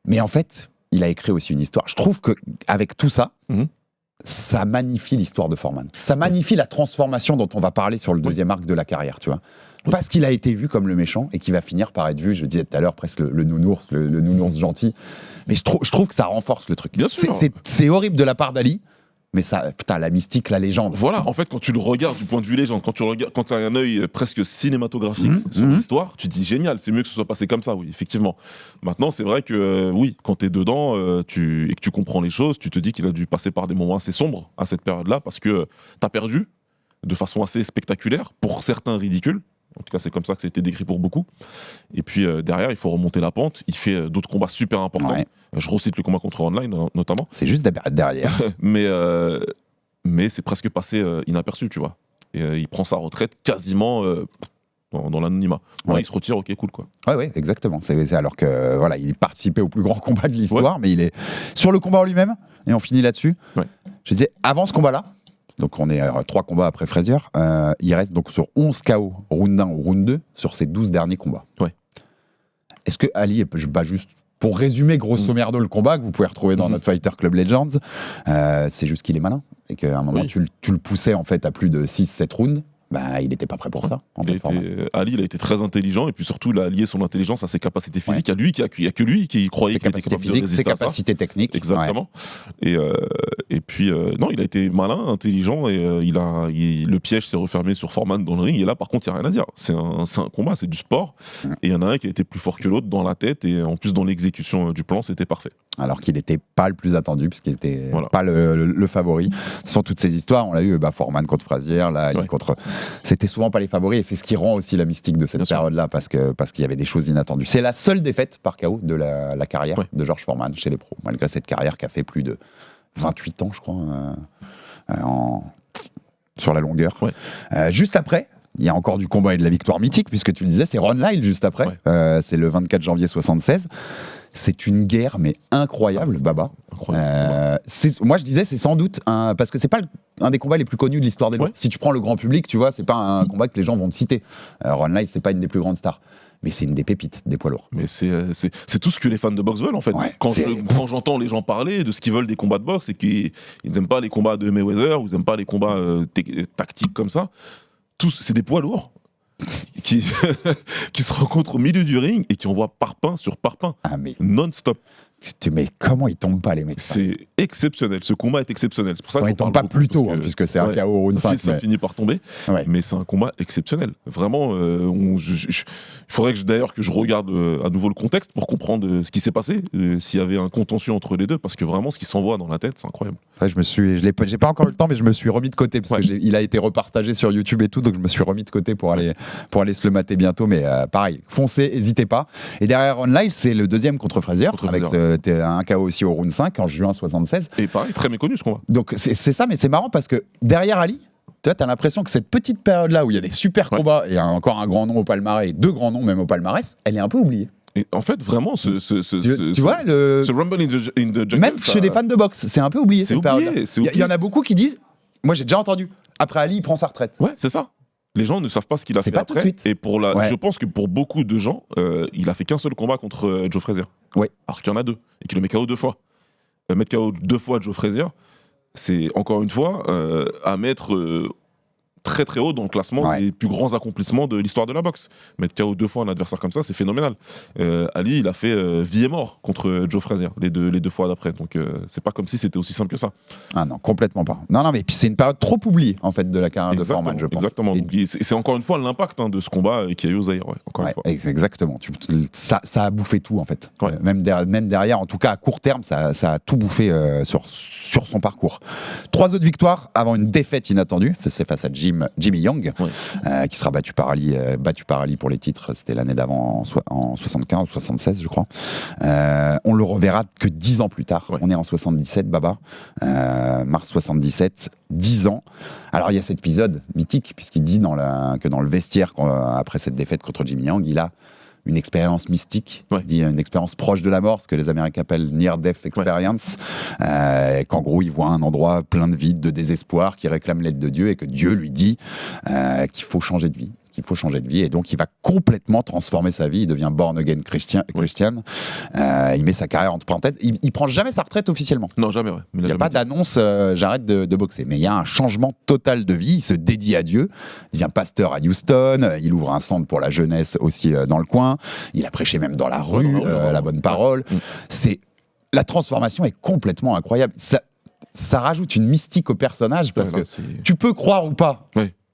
S5: Mais en fait, il a écrit aussi une histoire. Je trouve qu'avec tout ça, ça magnifie l'histoire de Foreman. Ça magnifie la transformation dont on va parler sur le deuxième arc de la carrière, tu vois. Parce qu'il a été vu comme le méchant et qu'il va finir par être vu, je disais tout à l'heure, presque le nounours, le nounours gentil. Mais je trouve que ça renforce le truc.
S6: Bien sûr.
S5: C'est horrible de la part d'Ali, mais ça, putain, la mystique, la légende.
S6: Voilà, en fait, quand tu le regardes du point de vue légende, quand tu as un œil presque cinématographique sur l'histoire, tu te dis génial, c'est mieux que ce soit passé comme ça, oui, effectivement. Maintenant, c'est vrai que, oui, quand tu es dedans et que tu comprends les choses, tu te dis qu'il a dû passer par des moments assez sombres à cette période-là, parce que tu as perdu de façon assez spectaculaire, pour certains ridicules. En tout cas, c'est comme ça que ça a été décrit pour beaucoup. Et puis derrière, il faut remonter la pente. Il fait d'autres combats super importants.
S5: Ouais.
S6: Je recite le combat contre Online, notamment.
S5: C'est juste derrière.
S6: Mais c'est presque passé inaperçu, tu vois. Et il prend sa retraite quasiment dans l'anonymat.
S5: Ouais.
S6: Il se retire, ok, cool, quoi.
S5: Ouais, exactement. C'est alors que voilà, il participait au plus grand combat de l'histoire, mais il est sur le combat en lui-même. Et on finit là-dessus.
S6: Ouais.
S5: Je disais, avant ce combat-là, donc on est 3 combats après Frazier, il reste donc sur 11 KO, round 1 ou round 2, sur ses 12 derniers combats.
S6: Ouais.
S5: Est-ce que Ali, juste pour résumer grosso merdo le combat, que vous pouvez retrouver dans notre Fighter Club Legends, c'est juste qu'il est malin, et qu'à un moment tu le poussais en fait à plus de 6-7 rounds, bah, il n'était pas prêt pour ça.
S6: Ali, il a été très intelligent, et puis surtout, il a allié son intelligence à ses capacités physiques. Il n'y a que lui qui croyait qu'il était capable de résister
S5: ses
S6: à ça.
S5: capacités techniques.
S6: Exactement. Ouais. Et puis, non, il a été malin, intelligent, et le piège s'est refermé sur Foreman dans le ring. Et là, par contre, il n'y a rien à dire. C'est un combat, c'est du sport. Et il y en a un qui a été plus fort que l'autre dans la tête, et en plus, dans l'exécution du plan, c'était parfait.
S5: Alors qu'il n'était pas le plus attendu, puisqu'il n'était pas le favori. Ce sont toutes ces histoires, on l'a eu, Foreman contre Frazier, là, Ali contre... C'était souvent pas les favoris, et c'est ce qui rend aussi la mystique de cette période-là, parce qu'il y avait des choses inattendues. C'est la seule défaite par KO de la carrière de George Foreman chez les pros, malgré cette carrière qui a fait plus de 28 ans, je crois, sur la longueur. Juste après, il y a encore du combat et de la victoire mythique, puisque tu le disais, c'est Ron Lyle juste après. C'est le 24 janvier 76. C'est une guerre, mais incroyable, Baba. Moi, je disais, c'est sans doute parce que c'est pas un des combats les plus connus de l'histoire des lois. Si tu prends le grand public, tu vois, c'est pas un combat que les gens vont te citer. Ron Lyle, c'est pas une des plus grandes stars. Mais c'est une des pépites des poids lourds.
S6: Mais c'est tout ce que les fans de boxe veulent en fait.
S5: Ouais,
S6: quand j'entends les gens parler de ce qu'ils veulent des combats de boxe, et qu'ils n'aiment pas les combats de Mayweather, ou ils n'aiment pas les combats tactiques comme ça, tous, c'est des poids lourds qui se rencontrent au milieu du ring et qui envoient parpaing sur parpaing, non-stop.
S5: Mais comment ils tombent pas, les mecs?
S6: C'est exceptionnel. Ce combat est exceptionnel. C'est pour ça que
S5: ils tombent pas plus tôt, puisque c'est un KO au round 5.
S6: Ça finit par tomber. Ouais. Mais c'est un combat exceptionnel. Vraiment, il faudrait d'ailleurs que je regarde à nouveau le contexte pour comprendre ce qui s'est passé, s'il y avait un contentieux entre les deux, parce que vraiment, ce qui s'envoie dans la tête, c'est incroyable.
S5: Ouais, j'ai pas encore eu le temps, mais je me suis remis de côté, parce qu'il a été repartagé sur YouTube et tout, donc je me suis remis de côté pour aller se le mater bientôt. Mais pareil, foncez, n'hésitez pas. Et derrière Ron Lyle, c'est le deuxième contre Frazier, avec un KO aussi au round 5 en juin 76.
S6: Et pareil, très méconnu ce combat.
S5: Donc c'est ça, mais c'est marrant parce que derrière Ali, tu as l'impression que cette petite période-là où il y a des super combats et encore un grand nom au palmarès, et 2 grands noms même au palmarès, elle est un peu oubliée.
S6: Et en fait, vraiment, ce
S5: Rumble
S6: in the Jungle,
S5: même chez les fans de boxe, c'est un peu oublié cette période-là. Il y en a beaucoup qui disent, moi j'ai déjà entendu, après Ali, il prend sa retraite.
S6: Ouais, c'est ça. Les gens ne savent pas ce qu'il a fait après. Et je pense que pour beaucoup de gens, il a fait qu'un seul combat contre Joe Frazier.
S5: Ouais.
S6: Alors qu'il y en a 2 et qu'il le met KO 2 fois. Mettre KO 2 fois Joe Frazier, c'est encore une fois à mettre très très haut dans le classement des plus grands accomplissements de l'histoire de la boxe. Mettre KO 2 fois un adversaire comme ça, c'est phénoménal. Ali, il a fait vie et mort contre Joe Frazier les deux fois d'après. Donc c'est pas comme si c'était aussi simple que ça.
S5: Ah non, complètement pas. Non, mais puis c'est une période trop oubliée en fait de la carrière de Foreman, je pense.
S6: Exactement. Donc, c'est encore une fois l'impact de ce combat qu'il y a eu au Zaïre. Encore une fois.
S5: Exactement. Ça a bouffé tout en fait. Même derrière, en tout cas à court terme, ça a tout bouffé sur son parcours. 3 autres victoires avant une défaite inattendue. C'est face à Jimmy Young, qui sera battu par Ali pour les titres. C'était l'année d'avant, en 75 ou 76, je crois. On le reverra que 10 ans plus tard. On est en 77, Baba. Mars 77, 10 ans. Alors, il y a cet épisode mythique, puisqu'il dit que dans le vestiaire, après cette défaite contre Jimmy Young, il a une expérience mystique, dit une expérience proche de la mort, ce que les Américains appellent near-death experience, qu'en gros il voit un endroit plein de vide, de désespoir, qui réclame l'aide de Dieu et que Dieu lui dit qu'il faut changer de vie. Et donc il va complètement transformer sa vie, il devient born again Christian, il met sa carrière entre parenthèses, il prend jamais sa retraite officiellement.
S6: Non, jamais.
S5: Il n'y a pas d'annonce j'arrête de boxer, mais il y a un changement total de vie, il se dédie à Dieu, il devient pasteur à Houston, il ouvre un centre pour la jeunesse aussi dans le coin, il a prêché même dans la rue la bonne parole. La transformation est complètement incroyable, ça rajoute une mystique au personnage, parce que tu peux croire ou pas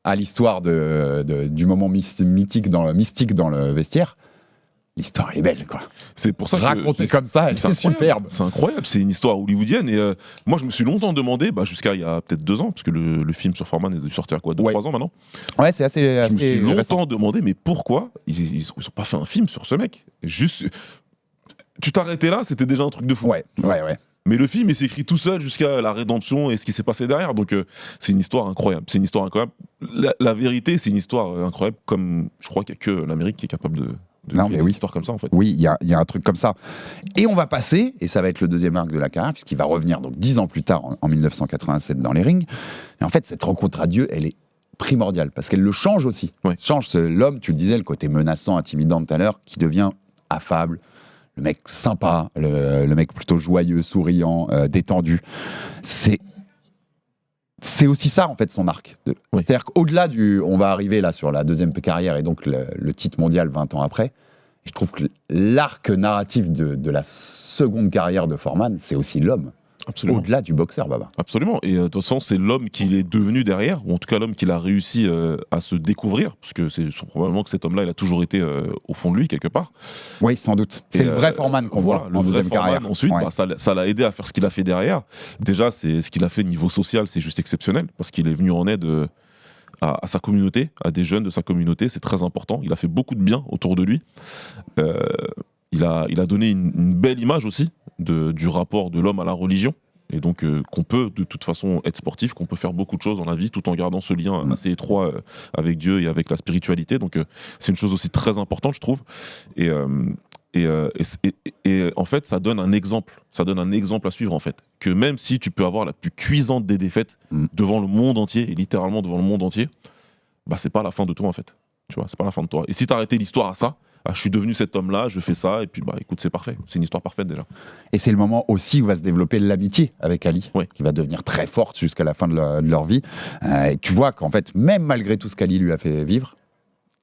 S5: à l'histoire du moment mystique dans le vestiaire. L'histoire est belle, quoi.
S6: C'est pour ça
S5: racontée comme ça, c'est superbe.
S6: C'est incroyable, c'est une histoire hollywoodienne. Et moi, je me suis longtemps demandé, jusqu'à il y a peut-être 2 ans, parce que le film sur Foreman est sorti à quoi, 2-3 ans maintenant.
S5: Ouais, c'est assez.
S6: Je me suis longtemps demandé, mais pourquoi ils ont pas fait un film sur ce mec? Juste, tu t'arrêtais là, c'était déjà un truc de fou.
S5: Ouais.
S6: Mais le film, il s'écrit tout seul jusqu'à la rédemption et ce qui s'est passé derrière. Donc, c'est une histoire incroyable. La vérité, c'est une histoire incroyable, comme je crois qu'il n'y a que l'Amérique qui est capable de créer une histoire comme ça, en fait.
S5: Oui, il y a un truc comme ça. Et on va passer, et ça va être le deuxième arc de la carrière, puisqu'il va revenir donc 10 ans plus tard, en 1987, dans les rings. Et en fait, cette rencontre à Dieu, elle est primordiale, parce qu'elle le change aussi. Change l'homme, tu le disais, le côté menaçant, intimidant tout à l'heure, qui devient affable, le mec sympa, le mec plutôt joyeux, souriant, détendu. C'est aussi ça, en fait, son arc. C'est-à-dire qu'au-delà on va arriver là sur la deuxième carrière et donc le titre mondial 20 ans après. Je trouve que l'arc narratif de la seconde carrière de Foreman, c'est aussi l'homme.
S6: Absolument.
S5: Au-delà du boxeur, Baba.
S6: Absolument. Et de toute façon, c'est l'homme qu'il est devenu derrière, ou en tout cas l'homme qu'il a réussi à se découvrir, parce que c'est probablement que cet homme-là, il a toujours été au fond de lui, quelque part.
S5: Oui, sans doute. C'est le vrai Foreman qu'on voit en deuxième carrière.
S6: Ensuite, ça l'a aidé à faire ce qu'il a fait derrière. Déjà, c'est ce qu'il a fait niveau social, c'est juste exceptionnel, parce qu'il est venu en aide à sa communauté, à des jeunes de sa communauté, c'est très important. Il a fait beaucoup de bien autour de lui. Il a donné une belle image aussi du rapport de l'homme à la religion, et donc qu'on peut de toute façon être sportif, qu'on peut faire beaucoup de choses dans la vie tout en gardant ce lien assez étroit avec Dieu et avec la spiritualité. Donc c'est une chose aussi très importante, je trouve. Et Et en fait, ça donne un exemple. Ça donne un exemple à suivre, en fait. Que même si tu peux avoir la plus cuisante des défaites devant le monde entier, et littéralement devant le monde entier, bah, c'est pas la fin de toi, en fait. Tu vois, c'est pas la fin de toi. Et si t'arrêtais l'histoire à ça, je suis devenu cet homme-là, je fais ça, et puis bah écoute, c'est parfait. C'est une histoire parfaite déjà.
S5: Et c'est le moment aussi où va se développer l'amitié avec Ali,
S6: Ouais.
S5: qui va devenir très forte jusqu'à la fin de leur vie. Et tu vois qu'en fait, même malgré tout ce qu'Ali lui a fait vivre,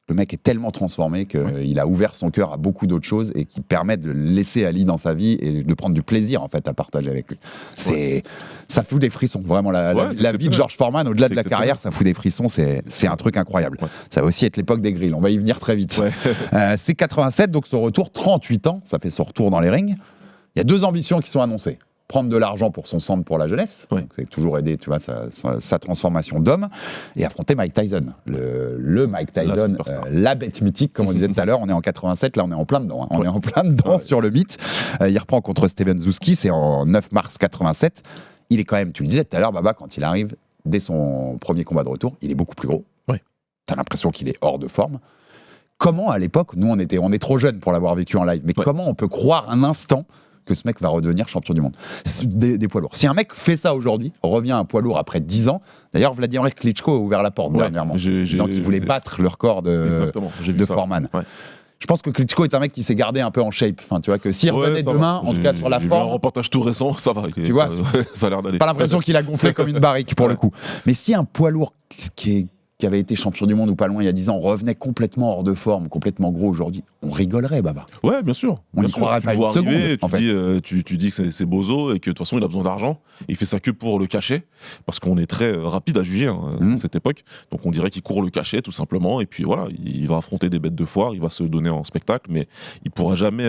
S5: le mec est tellement transformé qu'il a ouvert son cœur à beaucoup d'autres choses et qui permet de laisser Ali dans sa vie et de prendre du plaisir en fait à partager avec lui. Ça fout des frissons, vraiment. La vie de George Foreman, au-delà de la carrière, ça fout des frissons, c'est un truc incroyable. Ouais. Ça va aussi être l'époque des grilles, on va y venir très vite. Ouais. C'est 87, donc son retour, 38 ans, ça fait son retour dans les rings. Il y a 2 ambitions qui sont annoncées. Prendre de l'argent pour son centre pour la jeunesse, donc c'est toujours aider, tu vois, sa transformation d'homme, et affronter Mike Tyson, le Mike Tyson, la bête mythique, comme on disait tout à l'heure. On est en 87, là on est en plein dedans, hein. On est en plein dedans sur le mythe. Il reprend contre Steven Zouski, c'est en 9 mars 87. Il est quand même, tu le disais tout à l'heure, Baba, quand il arrive, dès son premier combat de retour, il est beaucoup plus gros. Ouais. T'as l'impression qu'il est hors de forme. Comment, à l'époque, nous on est trop jeunes pour l'avoir vécu en live, mais comment on peut croire un instant que ce mec va redevenir champion du monde des poids lourds? Si un mec fait ça aujourd'hui, revient à un poids lourd après 10 ans, d'ailleurs Vladimir Klitschko a ouvert la porte dernièrement, disant qu'il voulait battre le record de Foreman. Ouais. Je pense que Klitschko est un mec qui s'est gardé un peu en shape. Enfin, tu vois, que s'il revenait demain, en tout cas sur la forme.
S6: J'ai vu un reportage tout récent, ça va.
S5: Tu vois,
S6: ça a l'air d'aller.
S5: Pas l'impression qu'il a gonflé comme une barrique pour le coup. Mais si un poids lourd qui avait été champion du monde ou pas loin il y a 10 ans revenait complètement hors de forme, complètement gros aujourd'hui, on rigolerait, Baba.
S6: Ouais, bien sûr.
S5: On y croirait pas une seconde.
S6: Tu dis que c'est bozo et que de toute façon il a besoin d'argent. Il fait ça que pour le cachet, parce qu'on est très rapide à juger à cette époque. Donc on dirait qu'il court le cachet tout simplement, et puis voilà, il va affronter des bêtes de foire, il va se donner en spectacle, mais il pourra jamais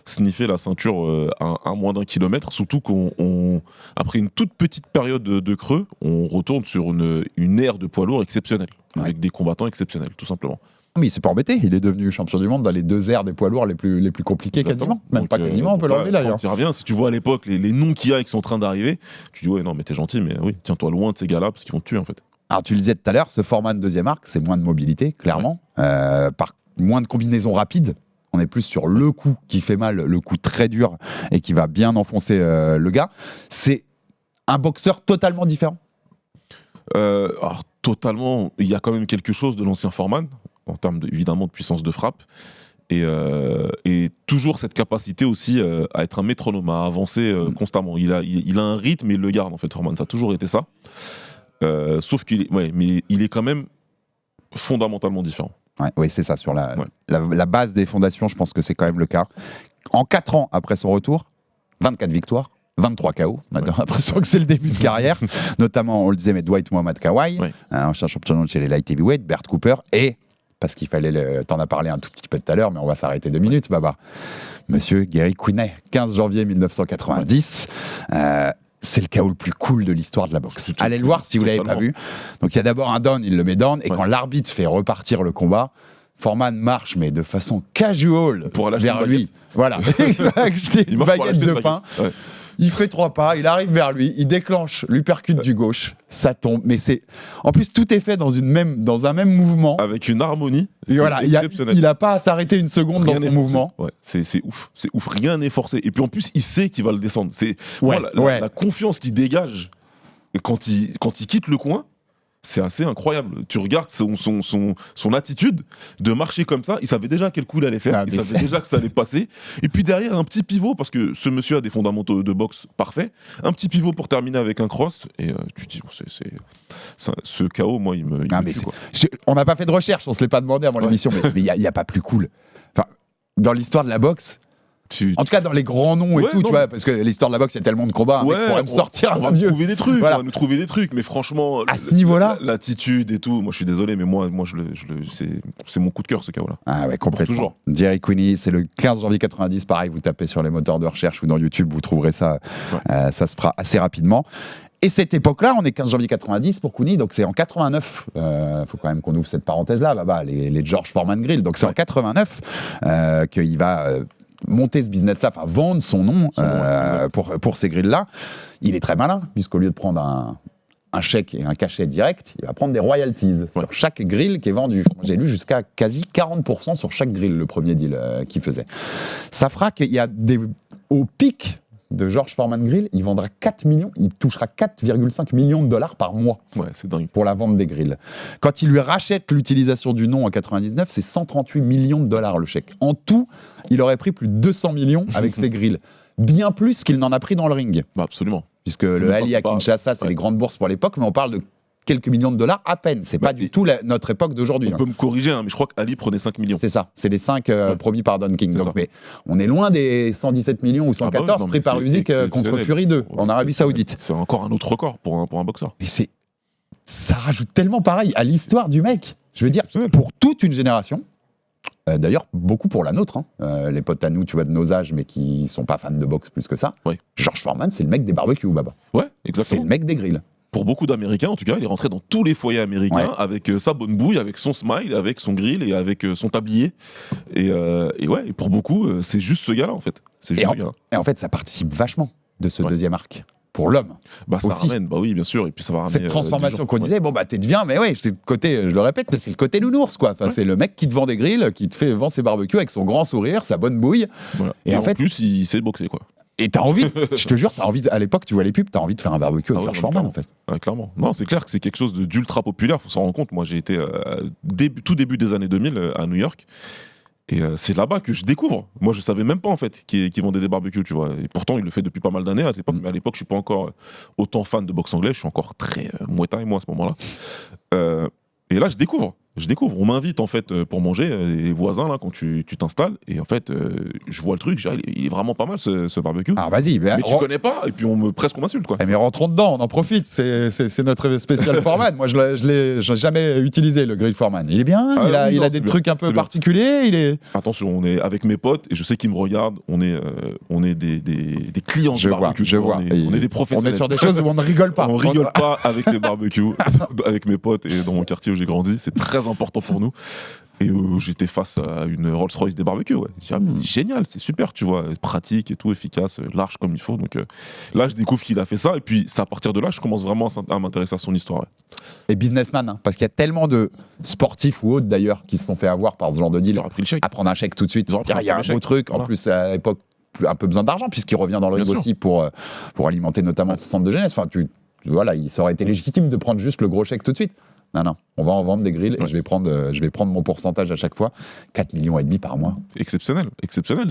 S6: sniffer la ceinture à moins d'1 kilomètre, surtout qu'après une toute petite période de creux, on retourne sur une ère de poids lourd exceptionnelle. Avec des combattants exceptionnels, tout simplement.
S5: Mais il s'est pas embêté, il est devenu champion du monde dans les 2 aires des poids lourds les plus compliqués. Exactement. Quasiment. Même donc, pas quasiment, on peut l'enlever d'ailleurs.
S6: Quand tu reviens, si tu vois à l'époque les noms qu'il y a qui sont en train d'arriver, tu dis ouais, non, mais t'es gentil, mais oui, tiens-toi loin de ces gars-là parce qu'ils vont te tuer en fait.
S5: Alors tu le disais tout à l'heure, ce Foreman deuxième arc, c'est moins de mobilité, clairement, par moins de combinaisons rapides. On est plus sur le coup qui fait mal, le coup très dur et qui va bien enfoncer le gars. C'est un boxeur totalement différent.
S6: Alors totalement, il y a quand même quelque chose de l'ancien Foreman en termes évidemment de puissance de frappe et toujours cette capacité aussi à être un métronome, à avancer constamment. Il a un rythme et il le garde en fait, Foreman, ça a toujours été ça. Sauf mais il est quand même fondamentalement différent.
S5: Oui, c'est ça, sur la base des fondations, je pense que c'est quand même le cas. En 4 ans après son retour, 24 victoires, 23 KO, on a l'impression que c'est le début de carrière, notamment, on le disait, mais Dwight Mohamed Kawai, un champion chez les light heavyweight, Bert Cooper, et, parce qu'il fallait, t'en as parlé un tout petit peu tout à l'heure, mais on va s'arrêter 2 minutes, Baba, Monsieur Gary Quinney, 15 janvier 1990, c'est le KO le plus cool de l'histoire de la boxe. Allez le voir si vous ne l'avez pas vu. Donc il y a d'abord un down, il le met down, et quand l'arbitre fait repartir le combat, Foreman marche, mais de façon casual vers lui. Voilà, il va acheter une baguette de pain. Ouais. Il fait 3 pas, il arrive vers lui, il déclenche l'uppercut du gauche, ça tombe. Mais c'est, en plus, tout est fait dans un même mouvement,
S6: avec une harmonie.
S5: Et voilà, il n'a pas à s'arrêter une seconde dans son mouvement.
S6: Ouais, c'est ouf, rien n'est forcé. Et puis en plus, il sait qu'il va le descendre. C'est la confiance qu'il dégage quand il quitte le coin. C'est assez incroyable. Tu regardes son attitude de marcher comme ça. Il savait déjà quel coup il allait faire. Il savait déjà que ça allait passer. Et puis derrière, un petit pivot, parce que ce monsieur a des fondamentaux de boxe parfaits. Un petit pivot pour terminer avec un cross. Et tu te dis, ce KO, moi, il me tue, quoi.
S5: On n'a pas fait de recherche, on se l'est pas demandé avant l'émission, mais il n'y a pas plus cool. Enfin, dans l'histoire de la boxe, en tout cas dans les grands noms et tout, tu vois, parce que l'histoire de la boxe, il y a tellement de combats, on pourrait me sortir
S6: on va
S5: vieux.
S6: Trouver des trucs, voilà. On va nous trouver des trucs, mais franchement,
S5: à ce niveau-là,
S6: l'attitude et tout, moi je suis désolé, mais moi c'est mon coup de cœur, ce KO là.
S5: Ah ouais, complètement.
S6: Toujours.
S5: Jerry Quinney, c'est le 15 janvier 90, pareil, vous tapez sur les moteurs de recherche ou dans YouTube, vous trouverez ça, ça se fera assez rapidement. Et cette époque-là, on est 15 janvier 90 pour Quinney, donc c'est en 89. Faut quand même qu'on ouvre cette parenthèse-là, les George Foreman Grill. Donc c'est en 89 qu'il va monter ce business-là, enfin vendre son nom pour ces grilles-là. Il est très malin, puisqu'au lieu de prendre un chèque et un cachet direct, il va prendre des royalties sur chaque grill qui est vendu. J'ai lu jusqu'à quasi 40% sur chaque grill, le premier deal qu'il faisait. Ça fera qu'il y a au pic de George Foreman Grill, il vendra 4 millions, il touchera 4,5 millions de dollars par mois
S6: c'est dingue.
S5: pour la vente des grills. Quand il lui rachète l'utilisation du nom en 99, c'est 138 millions de dollars le chèque. En tout, il aurait pris plus de 200 millions avec ses grills. Bien plus qu'il n'en a pris dans le ring.
S6: Absolument.
S5: Puisque le Ali à Kinshasa, c'est les grandes bourses pour l'époque, mais on parle de quelques millions de dollars à peine. C'est pas du tout notre époque d'aujourd'hui.
S6: On peut me corriger, mais je crois qu'Ali prenait 5 millions.
S5: C'est ça, c'est les 5 promis par Don King. Donc, mais on est loin des 117 millions ou 114 pris par Usyk contre Fury 2 en Arabie Saoudite.
S6: C'est encore un autre record pour un boxeur.
S5: Mais ça rajoute tellement pareil à l'histoire du mec. Je veux dire, pour toute une génération, d'ailleurs, beaucoup pour la nôtre, les potes à nous, tu vois, de nos âges, mais qui sont pas fans de boxe plus que ça. George Foreman, c'est le mec des barbecues, Baba.
S6: Ouais, exactement.
S5: C'est le mec des grilles.
S6: Pour beaucoup d'Américains, en tout cas, il est rentré dans tous les foyers américains avec sa bonne bouille, avec son smile, avec son grill et avec son tablier. Et pour beaucoup, c'est juste ce gars-là, en fait. Et
S5: en fait, ça participe vachement de ce deuxième arc. Pour l'homme.
S6: Ça ramène, oui, bien sûr. Et puis ça va ramener.
S5: Cette transformation qu'on disait, t'es bien, mais c'est le côté, je le répète, mais c'est le côté nounours, quoi. Enfin, c'est le mec qui te vend des grilles, qui te vend ses barbecues avec son grand sourire, sa bonne bouille.
S6: Voilà. Et en fait, plus, il sait boxer, quoi.
S5: Et t'as envie, je te jure, à l'époque, tu vois les pubs, t'as envie de faire un barbecue avec George Foreman, en fait.
S6: Clairement. Non, c'est clair que c'est quelque chose d'ultra populaire, faut s'en rendre compte. Moi, j'ai été tout début des années 2000 à New York. Et c'est là-bas que je découvre. Moi, je savais même pas, en fait, qu'il vendait des barbecues, tu vois. Et pourtant, il le fait depuis pas mal d'années à l'époque. Mais à l'époque, je suis pas encore autant fan de boxe anglaise. Je suis encore très Muay Thai, moi, à ce moment-là. Et là, je découvre. On m'invite, en fait, pour manger, les voisins, là, quand tu t'installes. Et en fait, je vois le truc, je dis, il est vraiment pas mal, ce barbecue.
S5: Ah, vas-y.
S6: Mais tu connais pas, et puis presque on m'insulte, quoi.
S5: Mais rentrons dedans, on en profite. C'est notre spécial Foreman. Moi, je l'ai jamais utilisé, le grill Foreman. Il est bien, il a des trucs un peu particuliers.
S6: Attention, on est avec mes potes, et je sais qu'ils me regardent, on est des clients du barbecue.
S5: Je vois.
S6: On est des professionnels.
S5: On est sur des choses où on ne rigole pas.
S6: On rigole pas avec les barbecues, avec mes potes, et dans mon quartier où j'ai grandi, c'est très important pour nous. Et j'étais face à une Rolls-Royce des barbecues. C'est génial, c'est super, tu vois, pratique et tout, efficace, large comme il faut. Donc là, je découvre qu'il a fait ça. Et puis, c'est à partir de là, je commence vraiment à m'intéresser à son histoire.
S5: Et businessman, parce qu'il y a tellement de sportifs ou autres d'ailleurs qui se sont fait avoir par ce genre de deal. À prendre un chèque tout de suite. Il y a un beau truc. En plus, à l'époque, un peu besoin d'argent, puisqu'il revient dans le ring aussi pour alimenter notamment son centre de jeunesse. Enfin, voilà, ça aurait été légitime de prendre juste le gros chèque tout de suite. Non, on va en vendre des grilles et je vais prendre mon pourcentage à chaque fois. 4,5 millions par mois.
S6: Exceptionnel.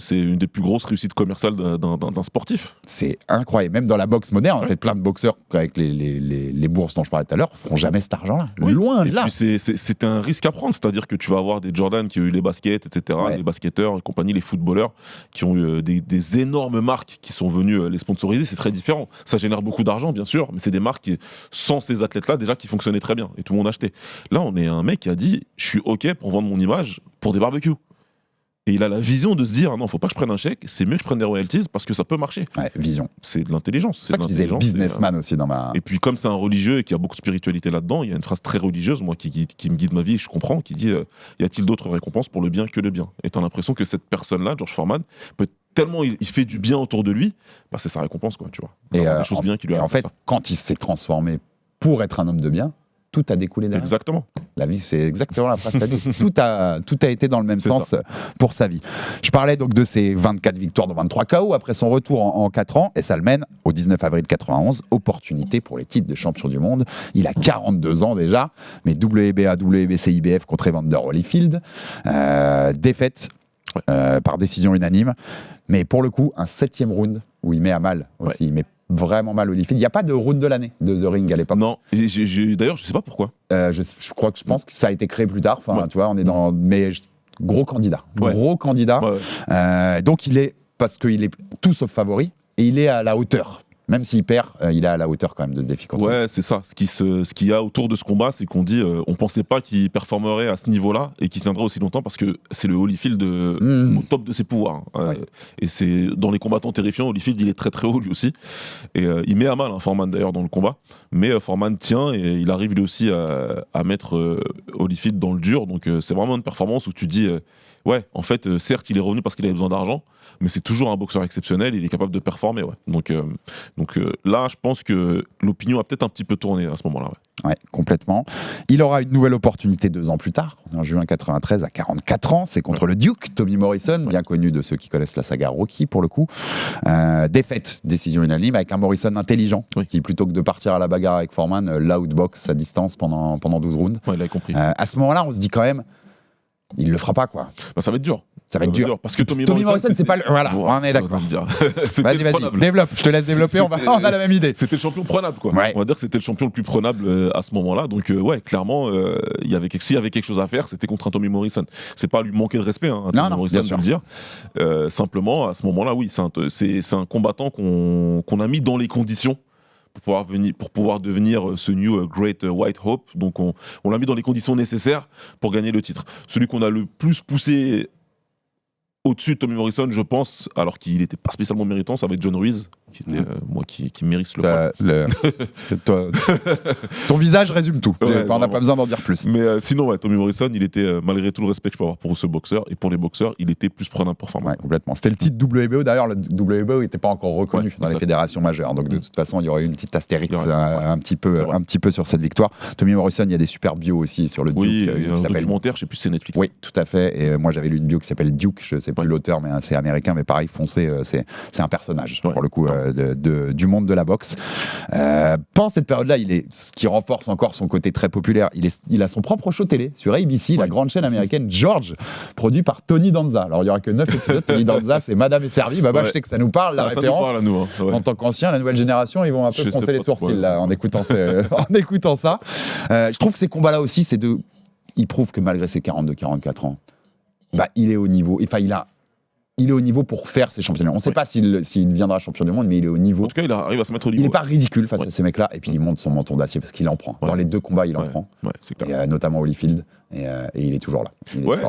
S6: C'est une des plus grosses réussites commerciales d'un sportif.
S5: C'est incroyable. Même dans la boxe moderne, en fait, plein de boxeurs avec les bourses dont je parlais tout à l'heure feront jamais cet argent-là. Loin de là.
S6: C'est un risque à prendre. C'est-à-dire que tu vas avoir des Jordan qui ont eu les baskets, etc., les basketteurs et compagnie, les footballeurs qui ont eu des énormes marques qui sont venues les sponsoriser. C'est très différent. Ça génère beaucoup d'argent, bien sûr, mais c'est des marques sans ces athlètes-là déjà qui fonctionnaient très bien et tout le monde achetait. Là, on est un mec qui a dit je suis OK pour vendre mon image pour des barbecues. Et il a la vision de se dire non, faut pas que je prenne un chèque, c'est mieux que je prenne des royalties parce que ça peut marcher.
S5: Vision.
S6: C'est de l'intelligence.
S5: C'est ça que je disais businessman aussi dans ma.
S6: Et puis, comme c'est un religieux et qu'il y a beaucoup de spiritualité là-dedans, il y a une phrase très religieuse, moi, qui me guide ma vie, et je comprends, qui dit y a-t-il d'autres récompenses pour le bien que le bien? Et t'as l'impression que cette personne-là, George Foreman, peut tellement il fait du bien autour de lui, c'est sa récompense, quoi, tu vois.
S5: Et
S6: des choses bien qui lui
S5: en fait, quand il s'est transformé pour être un homme de bien, tout a découlé derrière.
S6: Exactement.
S5: La vie, c'est exactement la phrase que tu as dit. Tout a été dans le même sens pour sa vie. Je parlais donc de ses 24 victoires dans 23 KO après son retour en 4 ans, et ça le mène au 19 avril 91, opportunité pour les titres de champion du monde. Il a 42 ans déjà, mais WBA, WBC, IBF contre Evander Holyfield. Défaite par décision unanime, mais pour le coup, un 7e round où il met à mal aussi. Il met vraiment mal Holyfield. Il n'y a pas de round de l'année de The Ring à l'époque.
S6: Non, d'ailleurs, je ne sais pas pourquoi.
S5: Je pense que ça a été créé plus tard. Enfin, tu vois, on est dans. Mais gros candidat. Gros candidat. Donc, parce qu'il est tout sauf favori et il est à la hauteur. Même s'il perd, il est à la hauteur quand même de ce défi.
S6: C'est ça. Ce qu'il y a autour de ce combat, c'est qu'on dit on pensait pas qu'il performerait à ce niveau-là et qu'il tiendrait aussi longtemps parce que c'est le Holyfield au top de ses pouvoirs. Et c'est dans les combattants terrifiants, Holyfield il est très très haut lui aussi. Et il met à mal Foreman d'ailleurs dans le combat. Mais Foreman tient et il arrive lui aussi à mettre Holyfield dans le dur. Donc c'est vraiment une performance où tu dis en fait, certes il est revenu parce qu'il avait besoin d'argent, mais c'est toujours un boxeur exceptionnel, il est capable de performer. Donc Donc là, je pense que l'opinion a peut-être un petit peu tourné à ce moment-là.
S5: Ouais, complètement. Il aura une nouvelle opportunité 2 ans plus tard, en juin 93, à 44 ans. C'est contre le Duke, Tommy Morrison, bien connu de ceux qui connaissent la saga Rocky pour le coup. Défaite, décision unanime, avec un Morrison intelligent, qui plutôt que de partir à la bagarre avec Foreman, l'outbox à distance pendant 12 rounds.
S6: Ouais, il a compris.
S5: À ce moment-là, on se dit quand même, il le fera pas, quoi.
S6: Bah, ça va être dur.
S5: Ça va être dur.
S6: Parce que Tommy
S5: Morrison, c'est pas le. Voilà, on est d'accord. Vas-y, développe. Je te laisse développer, on a la même idée.
S6: C'était le champion prenable, quoi.
S5: Ouais.
S6: On va dire que c'était le champion le plus prenable à ce moment-là. Donc, clairement, s'il y avait quelque chose à faire, c'était contre un Tommy Morrison. C'est pas lui manquer de respect, Tommy Morrison, de le dire. Simplement, à ce moment-là, oui, c'est un combattant qu'on a mis dans les conditions pour pouvoir devenir ce new Great White Hope. Donc, on l'a mis dans les conditions nécessaires pour gagner le titre. Celui qu'on a le plus poussé au-dessus de Tommy Morrison, je pense, alors qu'il n'était pas spécialement méritant, ça va être John Ruiz, qui était, qui mérite
S5: Ton visage résume tout.
S6: Ouais,
S5: on n'a pas besoin d'en dire plus.
S6: Mais sinon, Tommy Morrison, il était, malgré tout le respect que je peux avoir pour ce boxeur, et pour les boxeurs, il était plus prenable pour Foreman.
S5: Ouais, complètement. C'était le titre WBO. D'ailleurs, le WBO n'était pas encore reconnu dans les fédérations majeures. Donc, de toute façon, il y aurait eu une petite astérix un petit peu sur cette victoire. Tommy Morrison, il y a des super bios aussi sur le Duke.
S6: Oui, il y a un documentaire, je ne sais plus si c'est Netflix.
S5: Oui, tout à fait. Et moi, j'avais lu une bio qui s'appelle Duke. Je ne sais plus l'auteur, mais c'est américain. Mais pareil, foncé, c'est un personnage, pour le coup, du monde de la boxe. Pendant cette période-là, ce qui renforce encore son côté très populaire, il a son propre show télé sur ABC, la grande chaîne américaine George, produit par Tony Danza. Alors, il n'y aura que 9 épisodes. Tony Danza, c'est Madame est servie. Baba, je sais que ça nous parle, la référence.
S6: Ça nous parle à nous,
S5: En tant qu'ancien, la nouvelle génération, ils vont un peu froncer les sourcils là, en écoutant ça. Je trouve que ces combats-là aussi, il prouve que malgré ses 42-44 ans, il est au niveau. Enfin, il est au niveau pour faire ses championnats. On ne sait pas s'il deviendra champion du monde, mais il est au niveau.
S6: En tout cas, il arrive à se mettre au niveau.
S5: Il n'est pas ridicule face à ces mecs-là, et puis il monte son menton d'acier parce qu'il en prend. Dans les 2 combats, il en prend.
S6: C'est clair.
S5: Et, notamment Holyfield, et il est toujours là.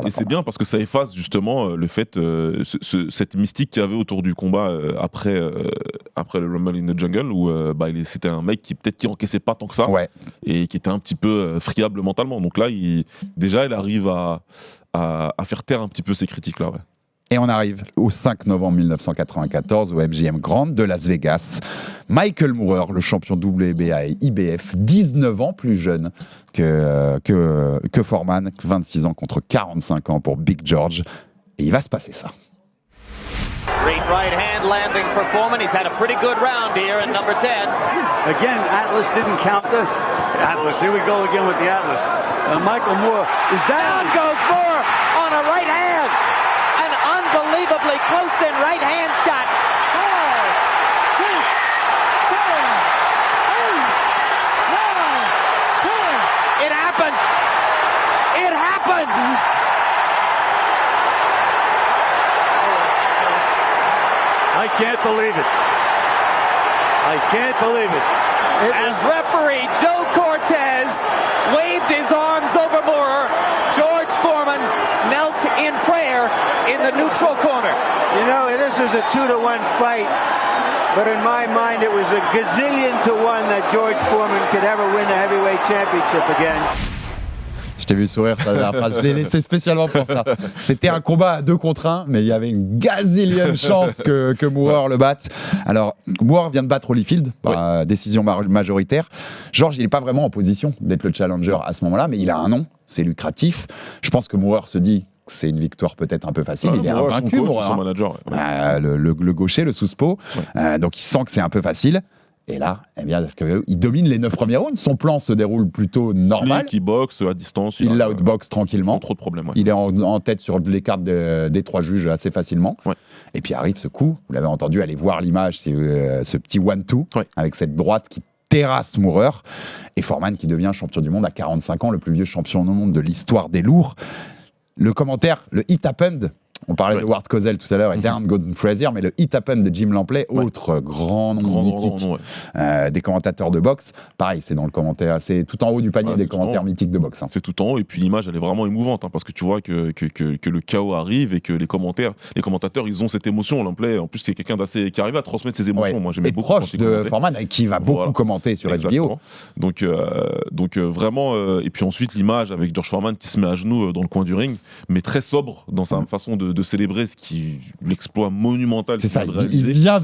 S6: Et c'est bien parce que ça efface justement le fait, cette mystique qu'il y avait autour du combat après le Rumble in the Jungle, où c'était un mec qui encaissait pas tant que ça, et qui était un petit peu friable mentalement. Donc là, il arrive à faire taire un petit peu ces critiques-là. Ouais.
S5: Et on arrive au 5 novembre 1994 au MGM Grand de Las Vegas. Michael Moorer, le champion WBA et IBF, 19 ans plus jeune que Foreman, 26 ans contre 45 ans pour Big George. Et il va se passer ça.
S10: Great right hand landing for Foreman. He's had a pretty good round here at number 10.
S8: Again, Atlas didn't count the Atlas. Here we go again with the Atlas. Michael Moore is down.
S10: Goes Moore on a right hand. An unbelievably close-in right hand shot.
S8: 5, 6, 7, 8, 9, 10.
S10: It happened. It happened.
S8: I can't believe it. I can't believe it.
S10: As referee Joe Cortez waved his arms over Moorer, George Foreman knelt in prayer in the neutral corner.
S8: You know, this is a 2-1 fight, but in my mind it was a gazillion to 1 that George Foreman could ever win the heavyweight championship again.
S5: Je t'ai vu sourire, ça la phrase. Je l'ai laissé spécialement pour ça. C'était un combat à 2 contre 1, mais il y avait une gazillion chance que Moorer le batte. Alors, Moorer vient de battre Holyfield par décision majoritaire. George, il n'est pas vraiment en position d'être le challenger à ce moment-là, mais il a un nom, c'est lucratif. Je pense que Moorer se dit que c'est une victoire peut-être un peu facile. Il est invaincu, Moorer. Le gaucher, le sous-spo. Donc, il sent que c'est un peu facile. Et là, il domine les 9 premiers rounds. Son plan se déroule plutôt normal.
S6: Il boxe à distance.
S5: Il l'outboxe tranquillement.
S6: Trop de problèmes.
S5: Il est en tête sur les cartes des 3 juges assez facilement. Et puis arrive ce coup. Vous l'avez entendu, allez voir l'image. C'est ce petit 1-2 avec cette droite qui terrasse Moorer. Et Foreman qui devient champion du monde à 45 ans, le plus vieux champion du monde de l'histoire des lourds. Le commentaire, le It Happened. On parlait de Ward Cosell tout à l'heure et Darren Gordon Frazier, mais le It Happened de Jim Lampley, autre grand nom mythique des commentateurs de boxe. Pareil, c'est dans le commentaire, c'est tout en haut du panier des commentaires mythiques de boxe.
S6: C'est tout en haut, et puis l'image, elle est vraiment émouvante, parce que tu vois que le chaos arrive et que les commentateurs, ils ont cette émotion. Lampley, en plus, c'est quelqu'un d'assez qui arrive à transmettre ses émotions. Moi, j'aimais beaucoup.
S5: Proche de Foreman, avec qui il va beaucoup commenter sur HBO.
S6: Donc vraiment, et puis ensuite l'image avec George Foreman qui se met à genoux dans le coin du ring, mais très sobre dans sa façon de de célébrer l'exploit monumental
S5: C'est ça,
S6: qu'il vient de
S5: il
S6: réaliser.
S5: vient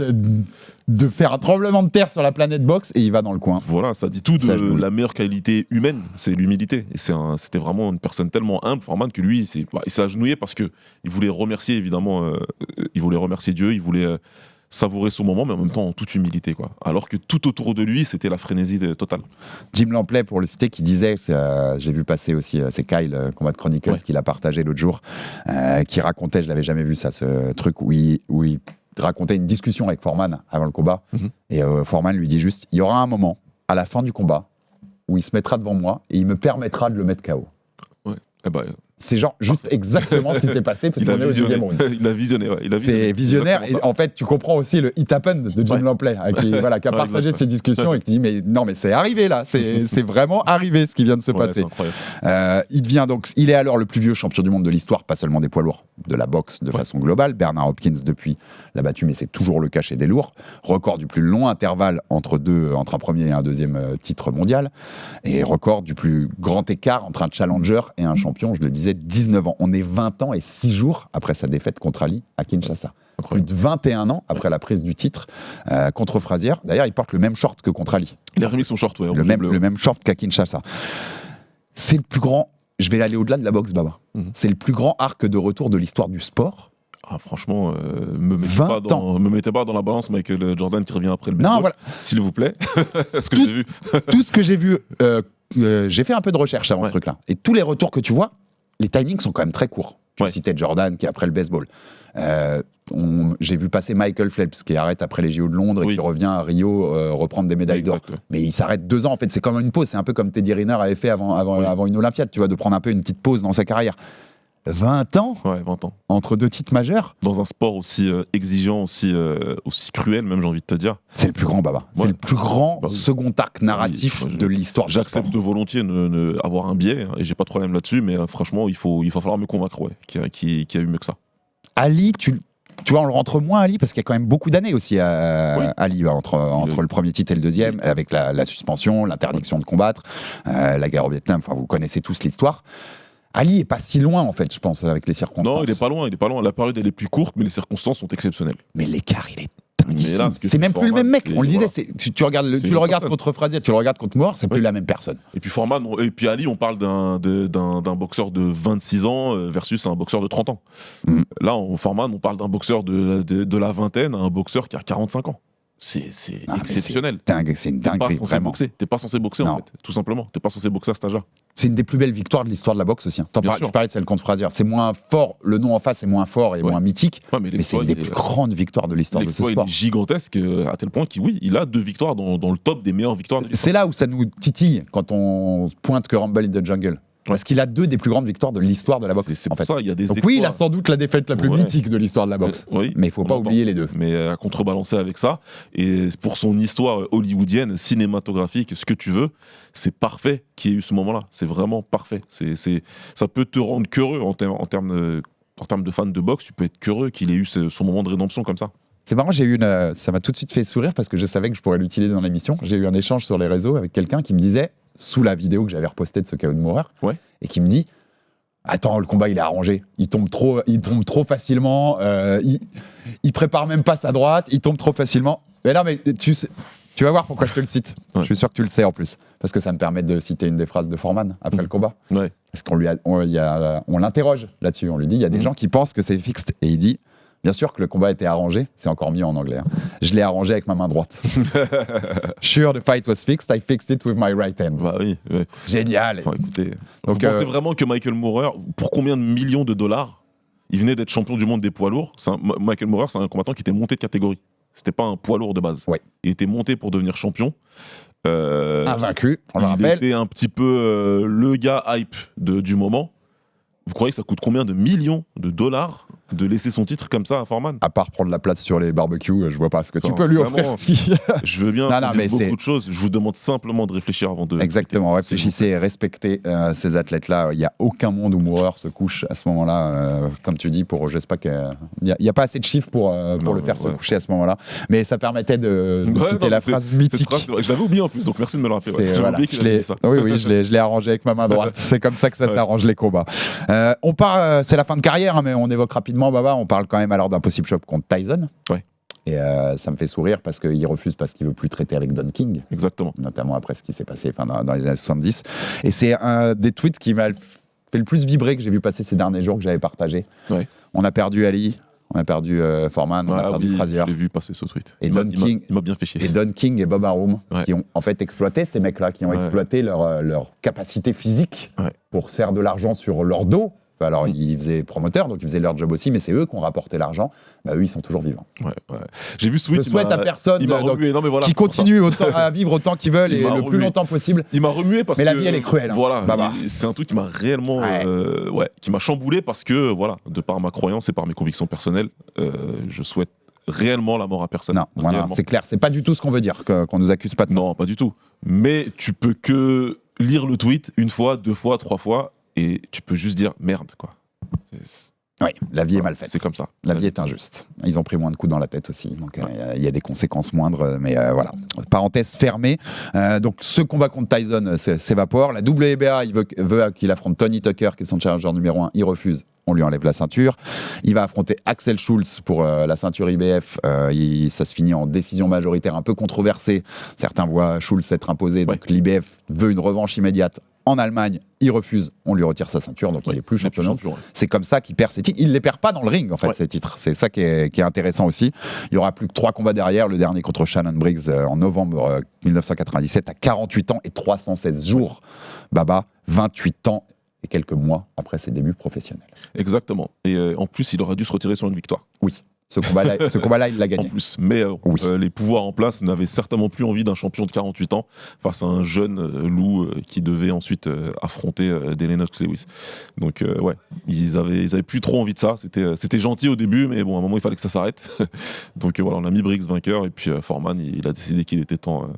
S5: de faire un tremblement de terre sur la planète boxe et il va dans le coin.
S6: Voilà, ça dit tout de
S5: Ça, oui.
S6: la meilleure qualité humaine, c'est l'humilité. Et c'était vraiment une personne tellement humble, Foreman, que lui, il s'est agenouillé parce que il voulait remercier évidemment, il voulait remercier Dieu, il voulait savourer son moment, mais en même temps en toute humilité, quoi. Alors que tout autour de lui, c'était la frénésie totale.
S5: Jim Lampley, pour le citer, qui disait, j'ai vu passer aussi, c'est Kyle, Combat Chronicles,
S6: Ouais.
S5: qui l'a partagé l'autre jour, qui racontait, je l'avais jamais vu ça, ce truc où il racontait une discussion avec Foreman avant le combat, et Foreman lui dit juste, il y aura un moment, à la fin du combat, où il se mettra devant moi et il me permettra de le mettre KO.
S6: Ouais. Eh ben,
S5: C'est genre juste exactement ce qui s'est passé parce qu'on est au 10e round.
S6: Il a visionné, ouais.
S5: C'est visionnaire et en fait tu comprends aussi le It Happened de Jim
S6: Ouais.
S5: Lampley qui a
S6: Ouais,
S5: partagé
S6: exact.
S5: ces discussions et qui dit mais non mais c'est arrivé là, c'est vraiment arrivé ce qui vient de se
S6: Ouais,
S5: passer.
S6: c'est incroyable.
S5: Il est alors le plus vieux champion du monde de l'histoire, pas seulement des poids lourds, de la boxe de façon globale. Bernard Hopkins depuis l'a battu mais c'est toujours le cas chez des lourds. Record du plus long intervalle entre un premier et un deuxième titre mondial et record du plus grand écart entre un challenger et un champion, je le disais, 19 ans. On est 20 ans et 6 jours après sa défaite contre Ali à Kinshasa. Plus de 21 ans après la prise du titre contre Frazier. D'ailleurs, il porte le même short que contre Ali.
S6: Il a remis son short, ouais.
S5: Le même short qu'à Kinshasa. C'est le plus grand... Je vais aller au-delà de la boxe, Baba. C'est le plus grand arc de retour de l'histoire du sport.
S6: Ah, franchement, me mettez pas dans la balance Michael Jordan qui revient après le baseball,
S5: Non, voilà.
S6: s'il vous plaît. Ce que j'ai vu.
S5: Tout ce que j'ai vu... j'ai fait un peu de recherche avant ce truc-là. Et tous les retours que tu vois, les timings sont quand même très courts. Tu citais Jordan qui est après le baseball. J'ai vu passer Michael Phelps qui arrête après les JO de Londres et qui revient à Rio reprendre des médailles d'or. Mais il s'arrête 2 ans en fait, c'est comme une pause, c'est un peu comme Teddy Riner avait fait avant une Olympiade, tu vois, de prendre un peu une petite pause dans sa carrière. 20 ans,
S6: 20 ans
S5: entre 2 titres majeurs.
S6: Dans un sport aussi exigeant, aussi cruel même, j'ai envie de te dire.
S5: C'est le plus grand, Baba. C'est le plus grand second arc narratif de l'histoire.
S6: J'accepte volontiers avoir un biais, hein, et j'ai pas de problème là-dessus, mais franchement, il va falloir me convaincre qu'il y a eu mieux que ça.
S5: Ali, tu vois, on le rentre moins Ali parce qu'il y a quand même beaucoup d'années aussi à Ali entre le premier titre et le deuxième, avec la suspension, l'interdiction de combattre, la guerre au Vietnam. Enfin, vous connaissez tous l'histoire. Ali est pas si loin en fait, je pense, avec les circonstances.
S6: Non, il est pas loin. La période elle est plus courte, mais les circonstances sont exceptionnelles.
S5: Mais l'écart, il est dinguissime. C'est même plus le même mec. On le disait, tu le regardes contre Frazier, tu le regardes contre Moore, c'est plus la même personne.
S6: Et puis et puis Ali, on parle d'un boxeur de 26 ans versus un boxeur de 30 ans. Là, Foreman, on parle d'un boxeur de la vingtaine à un boxeur qui a 45 ans. C'est exceptionnel.
S5: C'est une dinguerie, vraiment.
S6: T'es pas censé boxer, en fait, tout simplement. T'es pas censé boxer à cet âge-là.
S5: C'est une des plus belles victoires de l'histoire de la boxe aussi. Tu parlais de celle contre Frazier. C'est moins fort, le nom en face est moins fort et moins mythique, mais c'est une des plus grandes victoires de l'histoire de ce sport.
S6: Il est gigantesque à tel point qu'il a 2 victoires dans le top des meilleures victoires.
S5: C'est là où ça nous titille quand on pointe que Rumble in the Jungle. Parce qu'il a 2 des plus grandes victoires de l'histoire de la boxe.
S6: C'est pour ça, il y a des
S5: Donc oui, il a sans doute la défaite la plus mythique de l'histoire de la boxe. Mais il ne faut pas oublier les deux.
S6: Mais à contrebalancer avec ça, et pour son histoire hollywoodienne, cinématographique, ce que tu veux, c'est parfait qu'il y ait eu ce moment-là. C'est vraiment parfait. Ça peut te rendre curieux en termes de fan de boxe. Tu peux être curieux qu'il ait eu son moment de rédemption comme ça.
S5: C'est marrant, ça m'a tout de suite fait sourire parce que je savais que je pourrais l'utiliser dans l'émission. J'ai eu un échange sur les réseaux avec quelqu'un qui me disait, sous la vidéo que j'avais repostée de ce KO de Moorer, et qui me dit attends, le combat il est arrangé, il tombe trop facilement, il prépare même pas sa droite, il tombe trop facilement. Mais non, mais tu vas voir pourquoi je te le cite. Je suis sûr que tu le sais en plus, parce que ça me permet de citer une des phrases de Foreman après le combat. Parce qu'on l'interroge là-dessus, on lui dit il y a des gens qui pensent que c'est fixed, et il dit bien sûr que le combat était arrangé, c'est encore mieux en anglais. Je l'ai arrangé avec ma main droite. Sure, the fight was fixed, I fixed it with my right hand.
S6: Bah oui.
S5: Génial.
S6: Enfin, écoutez, vous pensez vraiment que Michael Moorer, pour combien de millions de dollars, il venait d'être champion du monde des poids lourds? Michael Moorer, c'est un combattant qui était monté de catégorie. C'était pas un poids lourd de base. Il était monté pour devenir champion.
S5: Invaincu, on le rappelle.
S6: Il était un petit peu le gars hype du moment. Vous croyez que ça coûte combien de millions de dollars de laisser son titre comme ça à Foreman?
S5: À part prendre la place sur les barbecues, je vois pas ce que tu peux lui offrir.
S6: Je veux bien dire beaucoup de choses. Je vous demande simplement de réfléchir avant de...
S5: Exactement, réfléchissez et respectez ces athlètes-là. Il n'y a aucun monde où Moorer se couche à ce moment-là, comme tu dis, je sais pas qu'il n'y a pas assez de chiffres pour le faire se coucher à ce moment-là. Mais ça permettait de citer la phrase mythique.
S6: Je l'avais oublié en plus, donc merci de me le rappeler.
S5: Oui, je l'ai arrangé avec ma main droite. C'est comme ça que ça s'arrange les combats. On part, c'est la fin de carrière, mais on évoque rapidement rapidement, Baba, on parle quand même alors d'un possible choc contre Tyson.
S6: Ouais.
S5: Et ça me fait sourire parce qu'il refuse parce qu'il veut plus traiter avec Don King.
S6: Exactement.
S5: Notamment après ce qui s'est passé dans les années 70. Et c'est un des tweets qui m'a fait le plus vibrer que j'ai vu passer ces derniers jours, que j'avais partagé.
S6: Ouais.
S5: On a perdu Ali, on a perdu Foreman, on a perdu Frazier.
S6: J'ai vu passer ce tweet.
S5: Et
S6: Il m'a bien fait chier.
S5: Et Don King et Bob Arum, qui ont en fait exploité ces mecs-là, qui ont exploité leur capacité physique pour se faire de l'argent sur leur dos. Alors, ils faisaient promoteurs, donc ils faisaient leur job aussi, mais c'est eux qui ont rapporté l'argent. Bah, eux, ils sont toujours vivants.
S6: J'ai vu ce tweet.
S5: Je souhaite à personne qui continue à vivre autant qu'ils veulent et le plus longtemps possible.
S6: Il m'a remué parce
S5: que. Mais
S6: la
S5: vie, elle est cruelle.
S6: Voilà, c'est un truc qui m'a réellement. Qui m'a chamboulé parce que, voilà, de par ma croyance et par mes convictions personnelles, je souhaite réellement la mort à personne.
S5: Non, voilà, c'est clair. C'est pas du tout ce qu'on veut dire, qu'on nous accuse pas de ça.
S6: Non, pas du tout. Mais tu peux que lire le tweet une fois, 2 fois, 3 fois. Et tu peux juste dire merde, quoi.
S5: Oui, la vie est mal faite.
S6: C'est comme ça.
S5: La vie est injuste. Ils ont pris moins de coups dans la tête aussi. Donc, il y a des conséquences moindres. Mais voilà, parenthèse fermée. Donc, ce combat contre Tyson s'évapore. La WBA, il veut qu'il affronte Tony Tucker, qui est son challenger numéro 1. Il refuse. On lui enlève la ceinture. Il va affronter Axel Schulz pour la ceinture IBF. Ça se finit en décision majoritaire un peu controversée. Certains voient Schulz être imposé. Donc, l'IBF veut une revanche immédiate. En Allemagne, il refuse, on lui retire sa ceinture, donc il n'est plus champion. C'est comme ça qu'il perd ses titres. Il ne les perd pas dans le ring, en fait, ses titres. C'est ça qui est intéressant aussi. Il n'y aura plus que 3 combats derrière. Le dernier contre Shannon Briggs en novembre 1997, à 48 ans et 316 jours. Baba, 28 ans et quelques mois après ses débuts professionnels.
S6: Exactement. Et en plus, il aurait dû se retirer sur une victoire.
S5: Oui. Ce combat-là, il l'a gagné.
S6: En plus, mais les pouvoirs en place n'avaient certainement plus envie d'un champion de 48 ans face à un jeune loup qui devait ensuite affronter des Lennox Lewis. Donc ils avaient plus trop envie de ça. C'était gentil au début, mais bon, à un moment il fallait que ça s'arrête. Donc voilà, on a mis Briggs vainqueur et puis Foreman, il a décidé qu'il était temps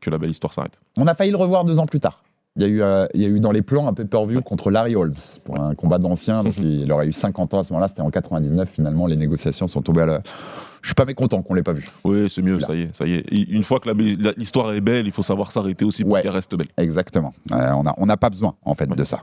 S6: que la belle histoire s'arrête.
S5: On a failli le revoir 2 ans plus tard. Il y a eu dans les plans un pay-per-view contre Larry Holmes pour un combat d'ancien. Donc il aurait eu 50 ans à ce moment-là. C'était en 99. Finalement, les négociations sont tombées à la. Je suis pas mécontent qu'on l'ait pas vu.
S6: Oui, c'est mieux. Ça y est. Une fois que l'histoire est belle, il faut savoir s'arrêter aussi pour qu'elle reste belle.
S5: Exactement. On n'a pas besoin en fait de ça.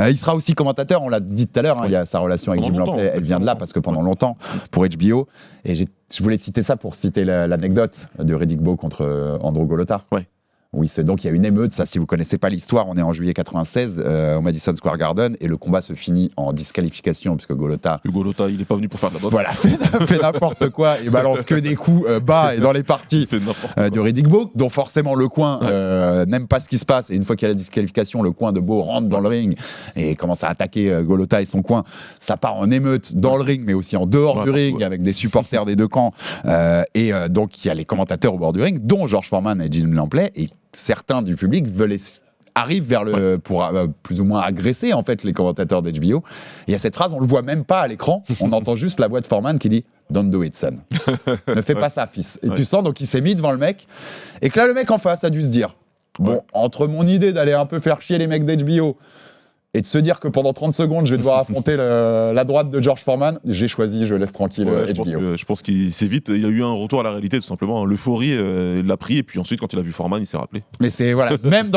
S5: Il sera aussi commentateur. On l'a dit tout à l'heure. Il y a sa relation avec Jim Lampley. Elle vient de là parce que pendant longtemps pour HBO. Et je voulais citer ça pour citer l'anecdote de Riddick Bowe contre Andrew Golota.
S6: Ouais.
S5: Oui, donc il y a une émeute, ça si vous connaissez pas l'histoire, on est en juillet 96 au Madison Square Garden et le combat se finit en disqualification puisque Golota,
S6: il est pas venu pour faire de la boxe.
S5: Voilà, fait n'importe quoi et balance que des coups bas et dans les parties de Riddick Bowe, dont forcément le coin n'aime pas ce qui se passe et une fois qu'il y a la disqualification, le coin de Bowe rentre dans le ring et commence à attaquer Golota et son coin. Ça part en émeute dans le ring mais aussi en dehors du ring avec des supporters des deux camps donc il y a les commentateurs au bord du ring, dont George Foreman et Jim Lampley et certains du public arrivent vers pour plus ou moins agresser en fait les commentateurs d'HBO. Et à cette phrase, on le voit même pas à l'écran. On entend juste la voix de Foreman qui dit "Don't do it, son." Ne fais pas ça, fils. Et tu sens donc il s'est mis devant le mec et que là le mec en face a dû se dire bon, entre mon idée d'aller un peu faire chier les mecs d'HBO et de se dire que pendant 30 secondes, je vais devoir affronter la droite de George Foreman, j'ai choisi, je laisse tranquille HBO.
S6: Je pense qu'il s'est vite, il y a eu un retour à la réalité tout simplement. L'euphorie, il l'a pris et puis ensuite quand il a vu Foreman, il s'est rappelé.
S5: Mais c'est voilà, même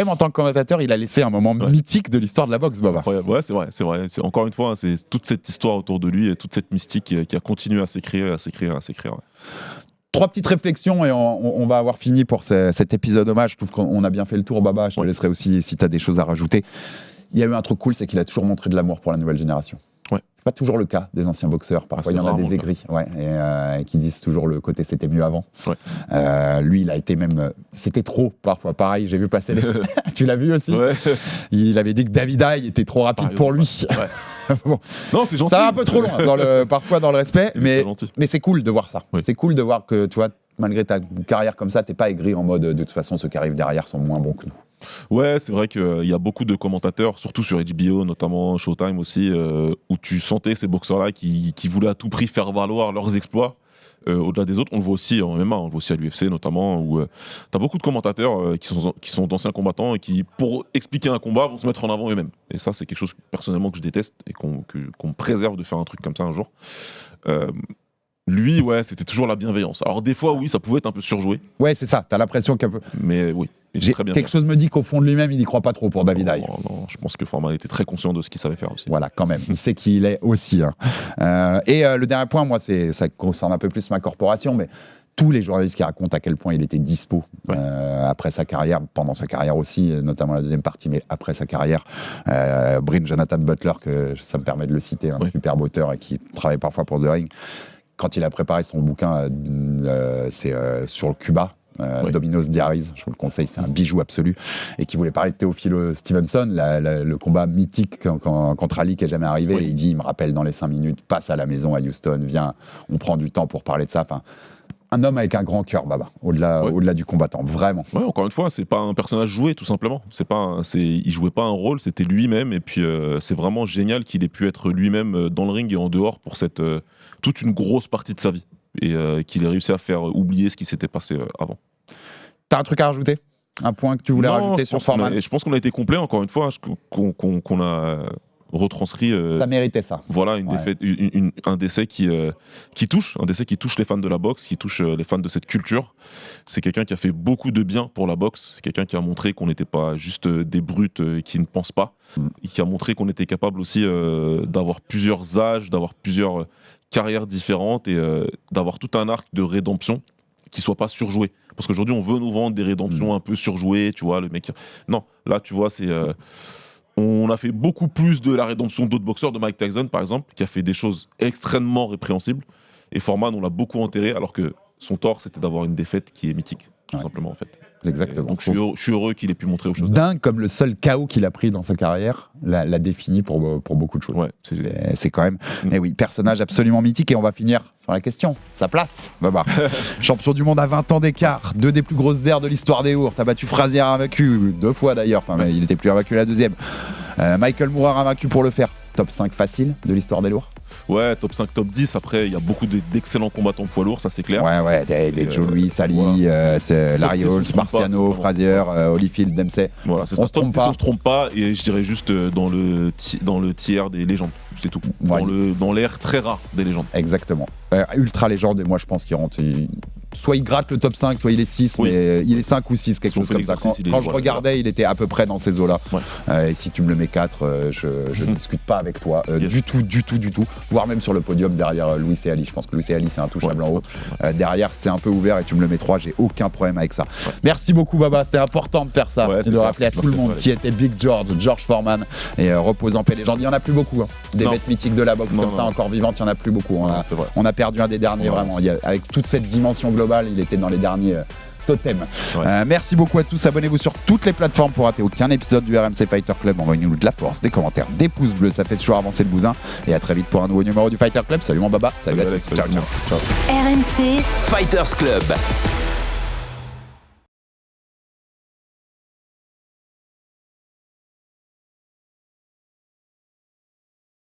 S5: en tant que commentateur, il a laissé un moment mythique de l'histoire de la boxe, Baba.
S6: Ouais, c'est vrai. C'est encore une fois, c'est toute cette histoire autour de lui et toute cette mystique qui a continué à s'écrire.
S5: 3 petites réflexions et on va avoir fini pour cet épisode hommage. Je trouve qu'on a bien fait le tour, Baba. Je te laisserai aussi si tu as des choses à rajouter. Il y a eu un truc cool, c'est qu'il a toujours montré de l'amour pour la nouvelle génération.
S6: Ouais.
S5: C'est pas toujours le cas des anciens boxeurs. Parfois, il y en a des aigris et qui disent toujours le côté c'était mieux avant.
S6: Ouais.
S5: Lui, il a été même. C'était trop parfois. Pareil, j'ai vu passer. Tu l'as vu aussi.
S6: Ouais.
S5: Il avait dit que David Haye était trop rapide pour lui.
S6: Ouais.
S5: Bon.
S6: Non, c'est gentil.
S5: Ça va un peu trop loin, parfois dans le respect, mais c'est cool de voir ça. Oui. C'est cool de voir que, tu vois, malgré ta carrière comme ça, t'es pas aigri en mode de toute façon, ceux qui arrivent derrière sont moins bons que nous.
S6: Ouais, c'est vrai qu'il y a beaucoup de commentateurs, surtout sur HBO, notamment Showtime aussi, où tu sentais ces boxeurs-là qui voulaient à tout prix faire valoir leurs exploits. Au-delà des autres, on le voit aussi en MMA, on le voit aussi à l'UFC notamment, où tu as beaucoup de commentateurs qui sont d'anciens combattants et qui, pour expliquer un combat, vont se mettre en avant eux-mêmes. Et ça, c'est quelque chose personnellement que je déteste et qu'on me préserve de faire un truc comme ça un jour. Lui, ouais, c'était toujours la bienveillance. Alors des fois, oui, ça pouvait être un peu surjoué.
S5: Ouais, c'est ça. T'as l'impression qu'un peu.
S6: Mais oui, il était très bien.
S5: Quelque chose me dit qu'au fond de lui-même, il n'y croit pas trop pour David Haye.
S6: Non, je pense que Foreman était très conscient de ce qu'il savait faire aussi.
S5: Voilà, quand même. Il sait qui il est aussi. Hein. Le dernier point, moi, ça concerne un peu plus ma corporation, mais tous les journalistes qui racontent à quel point il était dispo après sa carrière, pendant sa carrière aussi, notamment la deuxième partie, mais après sa carrière. Jonathan Butler, que ça me permet de le citer, un superbe auteur et qui travaille parfois pour The Ring. Quand il a préparé son bouquin, c'est sur le Cuba, Domino's Diaries, je vous le conseille, c'est un bijou absolu, et qui voulait parler de Teofilo Stevenson, le combat mythique contre Ali qui n'est jamais arrivé. Et il dit, il me rappelle dans les 5 minutes, passe à la maison à Houston, viens, on prend du temps pour parler de ça. Enfin, un homme avec un grand cœur, Baba, au-delà du combattant, vraiment.
S6: Ouais, encore une fois, c'est pas un personnage joué, tout simplement. Il jouait pas un rôle, c'était lui-même, et puis c'est vraiment génial qu'il ait pu être lui-même dans le ring et en dehors pour toute une grosse partie de sa vie, et qu'il ait réussi à faire oublier ce qui s'était passé avant.
S5: T'as un truc à rajouter ? Un point que tu voulais rajouter sur Foreman ?
S6: Je pense qu'on a été complet, encore une fois, qu'on a retranscrit.
S5: Ça méritait ça.
S6: Voilà, un décès qui touche les fans de la boxe, qui touche les fans de cette culture. C'est quelqu'un qui a fait beaucoup de bien pour la boxe. C'est quelqu'un qui a montré qu'on n'était pas juste des brutes qui ne pensent pas. Et qui a montré qu'on était capable aussi d'avoir plusieurs âges, d'avoir plusieurs carrières différentes et d'avoir tout un arc de rédemption qui soit pas surjoué. Parce qu'aujourd'hui, on veut nous vendre des rédemptions un peu surjouées, tu vois, le mec. Non, là, tu vois, c'est. On a fait beaucoup plus de la rédemption d'autres boxeurs, de Mike Tyson par exemple, qui a fait des choses extrêmement répréhensibles. Et Foreman, on l'a beaucoup enterré, alors que son tort, c'était d'avoir une défaite qui est mythique, tout simplement, en fait.
S5: Exactement.
S6: Donc je suis heureux qu'il ait pu montrer autre chose.
S5: Dingue comme le seul chaos qu'il a pris dans sa carrière l'a défini pour beaucoup de choses.
S6: Ouais,
S5: c'est quand même. Mais oui, personnage absolument mythique. Et on va finir sur la question. Sa place, Baba. Champion du monde à 20 ans d'écart, 2 des plus grosses airs de l'histoire des Ours. T'as battu Frazier invaincu 2 fois d'ailleurs. Enfin, mais il était plus invaincu la deuxième. Michael Moorer invaincu pour le faire. Top 5 facile de l'histoire des lourds.
S6: Ouais, top 5, top 10. Après, il y a beaucoup d'excellents combattants poids lourds, ça c'est clair.
S5: Ouais, des Joe Louis, Ali, Larry Holmes, Marciano, Frazier, Holyfield, Dempsey.
S6: Voilà, c'est ça. On se trompe pas, et je dirais juste dans le tiers des légendes, c'est tout. Dans l'ère très rare des légendes.
S5: Exactement. Ultra légende, et moi je pense qu'il rentre. Soit il gratte le top 5, soit il est 6, mais il est 5 ou 6, quelque chose comme ça. Quand je regardais, il était à peu près dans ces eaux-là. Et si tu me le mets 4, je ne discute pas avec toi du tout. Voire même sur le podium derrière Louis et Ali. Je pense que Louis et Ali, c'est intouchable en haut. Derrière, c'est un peu ouvert et tu me le mets 3, j'ai aucun problème avec ça. Merci beaucoup, Baba. C'était important de faire ça. Et de rappeler à tout le monde qui était Big George Foreman, et repose en paix légende. Il n'y en a plus beaucoup. Des bêtes mythiques de la boxe comme ça, encore vivantes, il n'y en a plus beaucoup. On a perdu un des derniers, vraiment. Avec toute cette dimension globale, il était dans les derniers totems. Merci beaucoup à tous. Abonnez-vous sur toutes les plateformes pour rater aucun épisode du RMC Fighter Club. Envoyez-nous de la force, des commentaires, des pouces bleus, ça fait toujours avancer le bousin. Et à très vite pour un nouveau numéro du Fighter Club. Salut mon Baba. Salut à tous. Ciao.
S2: RMC Fighters Club.